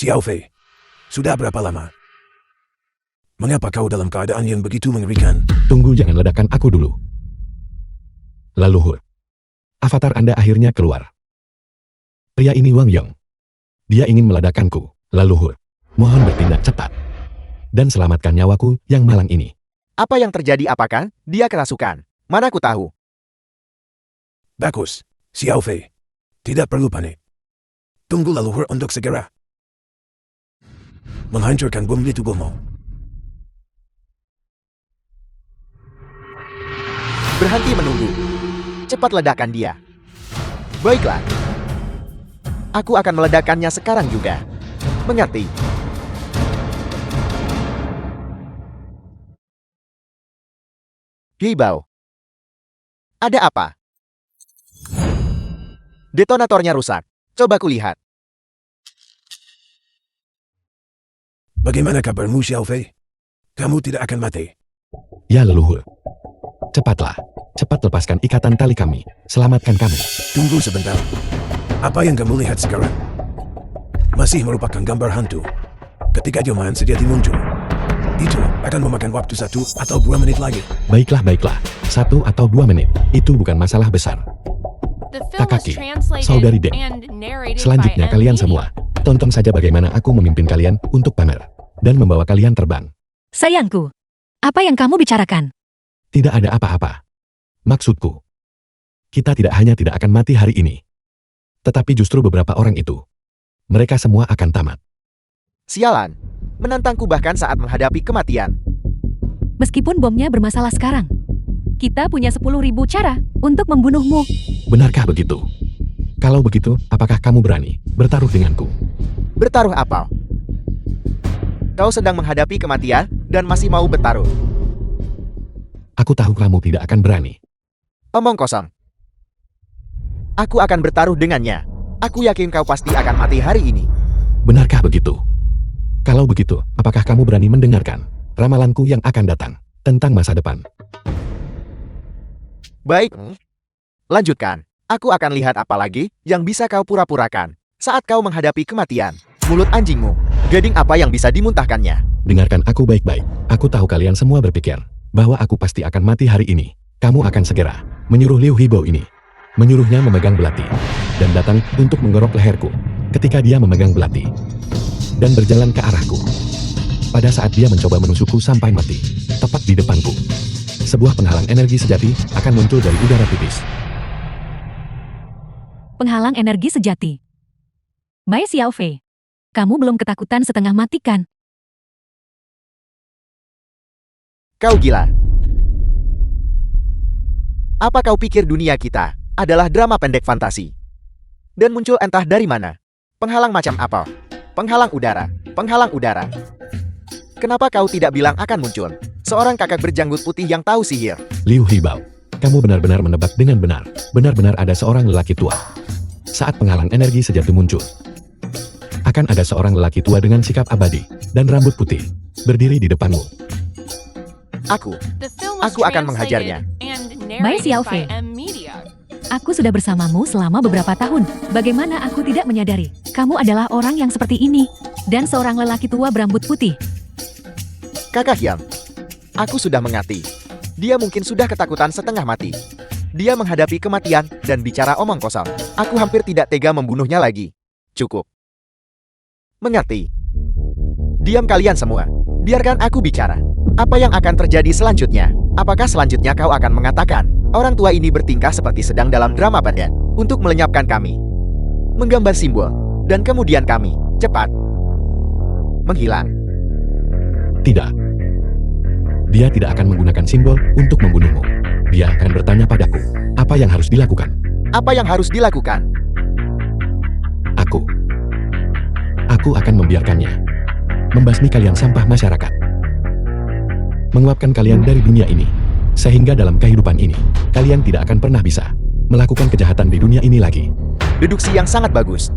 Xiao Fei, sudah berapa lama? Mengapa kau dalam keadaan yang begitu mengerikan? Tunggu, jangan ledakan aku dulu. Leluhur. Avatar Anda akhirnya keluar. Pria ini Wang Yong. Dia ingin meledakkanku. Leluhur. Mohon bertindak cepat. Dan selamatkan nyawaku yang malang ini. Apa yang terjadi? Apakah dia kerasukan? Mana ku tahu. Bagus, Xiao Fei. Tidak perlu panik. Tunggu leluhur untuk segera menghancurkan bom di tubuhmu. Berhenti menunggu. Cepat ledakan dia. Baiklah. Aku akan meledakkannya sekarang juga. Mengerti? Hibao. Ada apa? Detonatornya rusak. Coba kulihat. Bagaimana kabarmu, Xiao Fei? Kamu tidak akan mati. Ya leluhur. Cepatlah. Cepat lepaskan ikatan tali kami. Selamatkan kami. Tunggu sebentar. Apa yang kamu lihat sekarang? Masih merupakan gambar hantu. Ketika Joman sejati muncul, itu akan memakan waktu 1 atau 2 menit lagi. Baiklah. 1 atau 2 menit. Itu bukan masalah besar. The film was Takaki, translated saudari Deng. and narrated Selanjutnya by kalian Media. semua. Tonton saja bagaimana aku memimpin kalian untuk pamer. Dan membawa kalian terbang. Sayangku, apa yang kamu bicarakan? Tidak ada apa-apa. Maksudku, kita tidak hanya tidak akan mati hari ini. Tetapi justru beberapa orang itu. Mereka semua akan tamat. Sialan. Menantangku bahkan saat menghadapi kematian. Meskipun bomnya bermasalah sekarang, kita punya 10.000 cara untuk membunuhmu. Benarkah begitu? Kalau begitu, apakah kamu berani bertaruh denganku? Bertaruh apa? Kau sedang menghadapi kematian dan masih mau bertaruh. Aku tahu kamu tidak akan berani. Omong kosong. Aku akan bertaruh dengannya. Aku yakin kau pasti akan mati hari ini. Benarkah begitu? Kalau begitu, apakah kamu berani mendengarkan ramalanku yang akan datang tentang masa depan? Baik. Lanjutkan. Aku akan lihat apa lagi yang bisa kau pura-purakan saat kau menghadapi kematian. Mulut anjingmu, gading apa yang bisa dimuntahkannya? Dengarkan aku baik-baik. Aku tahu kalian semua berpikir bahwa aku pasti akan mati hari ini. Kamu akan segera menyuruh Liu Hibao ini, menyuruhnya memegang belati, dan datang untuk menggorok leherku ketika dia memegang belati, dan berjalan ke arahku. Pada saat dia mencoba menusukku sampai mati, tepat di depanku, sebuah penghalang energi sejati akan muncul dari udara tipis. Penghalang energi sejati. Mai Xiaofei, kamu belum ketakutan setengah mati kan? Kau gila. Apa kau pikir dunia kita adalah drama pendek fantasi? Dan muncul entah dari mana? Penghalang macam apa? Penghalang udara. Penghalang udara. Kenapa kau tidak bilang akan muncul seorang kakak berjanggut putih yang tahu sihir? Liu Hibao, kamu benar-benar menebak dengan benar. Benar-benar ada seorang lelaki tua. Saat penghalang energi sejati muncul, akan ada seorang lelaki tua dengan sikap abadi dan rambut putih berdiri di depanmu. The film was Aku akan menghajarnya. translated and Mai narrated Xiaofei. by M Media. Aku sudah bersamamu selama beberapa tahun. Bagaimana aku tidak menyadari? Kamu adalah orang yang seperti ini. Dan seorang lelaki tua berambut putih. Kakak Hyam, aku sudah mengerti. Dia mungkin sudah ketakutan setengah mati. Dia menghadapi kematian dan bicara omong kosong. Aku hampir tidak tega membunuhnya lagi. Cukup. Mengerti. Diam kalian semua. Biarkan aku bicara. Apa yang akan terjadi selanjutnya? Apakah selanjutnya kau akan mengatakan, orang tua ini bertingkah seperti sedang dalam drama pendek untuk melenyapkan kami? Menggambar simbol. Dan kemudian kami, cepat, menghilang. Tidak. Dia tidak akan menggunakan simbol untuk membunuhmu. Dia akan bertanya padaku, apa yang harus dilakukan? Apa yang harus dilakukan? Aku akan membiarkannya. Membasmi kalian sampah masyarakat. Menguapkan kalian dari dunia ini. Sehingga dalam kehidupan ini, kalian tidak akan pernah bisa melakukan kejahatan di dunia ini lagi. Deduksi yang sangat bagus.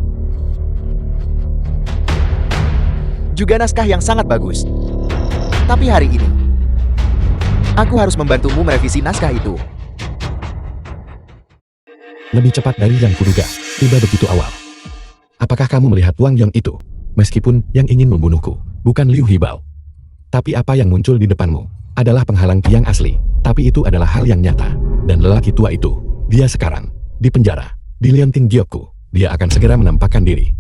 Juga naskah yang sangat bagus. Tapi hari ini, aku harus membantumu merevisi naskah itu. Lebih cepat dari yang kuduga, tiba begitu awal. Apakah kamu melihat Wang Yong itu? Meskipun yang ingin membunuhku, bukan Liu Hibao. Tapi apa yang muncul di depanmu adalah penghalang yang asli. Tapi itu adalah hal yang nyata. Dan lelaki tua itu, dia sekarang di penjara, di Lianting Gyokku. Dia akan segera menampakkan diri.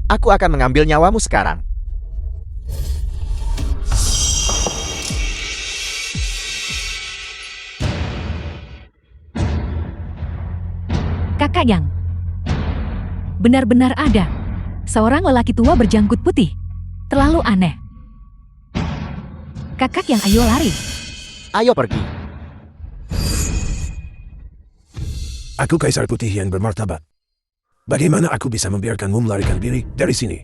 Aku akan mengambil nyawamu sekarang. Kakak Yang. Benar-benar ada. Seorang lelaki tua berjanggut putih. Terlalu aneh. Kakak Yang, ayo lari. Ayo pergi. Aku kaisar putih yang bermartabat. Bagaimana aku bisa membiarkanmu melarikan diri dari sini?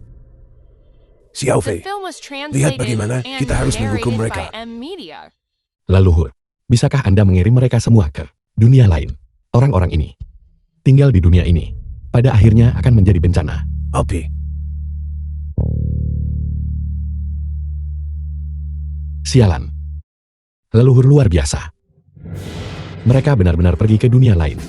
Xiao The Fei, film was lihat translated bagaimana and kita harus menghukum narrated mereka. by M Media. Leluhur, bisakah Anda mengirim mereka semua ke dunia lain? Orang-orang ini tinggal di dunia ini. Pada akhirnya akan menjadi bencana. Alpi, Sialan. Leluhur luar biasa. Mereka benar-benar pergi ke dunia lain.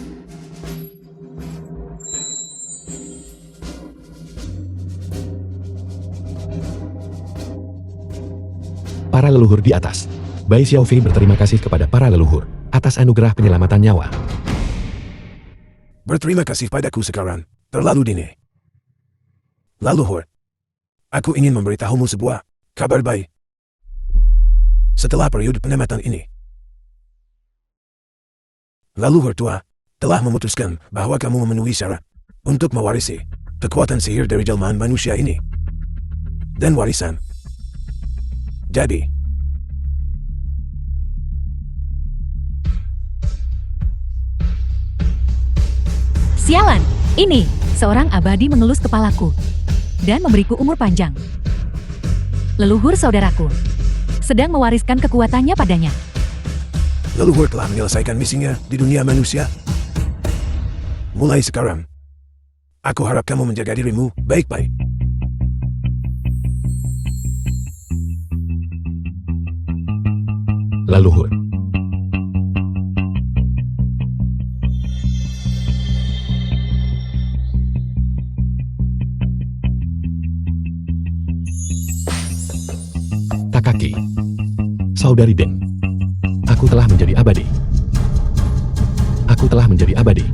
Para leluhur di atas. Bai Xiaofei berterima kasih kepada para leluhur atas anugerah penyelamatan nyawa. berterima kasih padaku sekarang. Terlalu dini. Leluhur, aku ingin memberitahumu sebuah kabar baik. Setelah periode pengamatan ini, leluhur tua telah memutuskan bahwa kamu memenuhi syarat untuk mewarisi kekuatan sihir dari jelmaan manusia ini dan warisan. Jadi, Sialan, ini, seorang abadi mengelus kepalaku dan memberiku umur panjang. Leluhur saudaraku sedang mewariskan kekuatannya padanya. leluhur telah menyelesaikan misinya di dunia manusia. Mulai sekarang, aku harap kamu menjaga dirimu baik-baik. Leluhur. lagi. Saudari Den. Aku telah menjadi abadi. Aku telah menjadi abadi.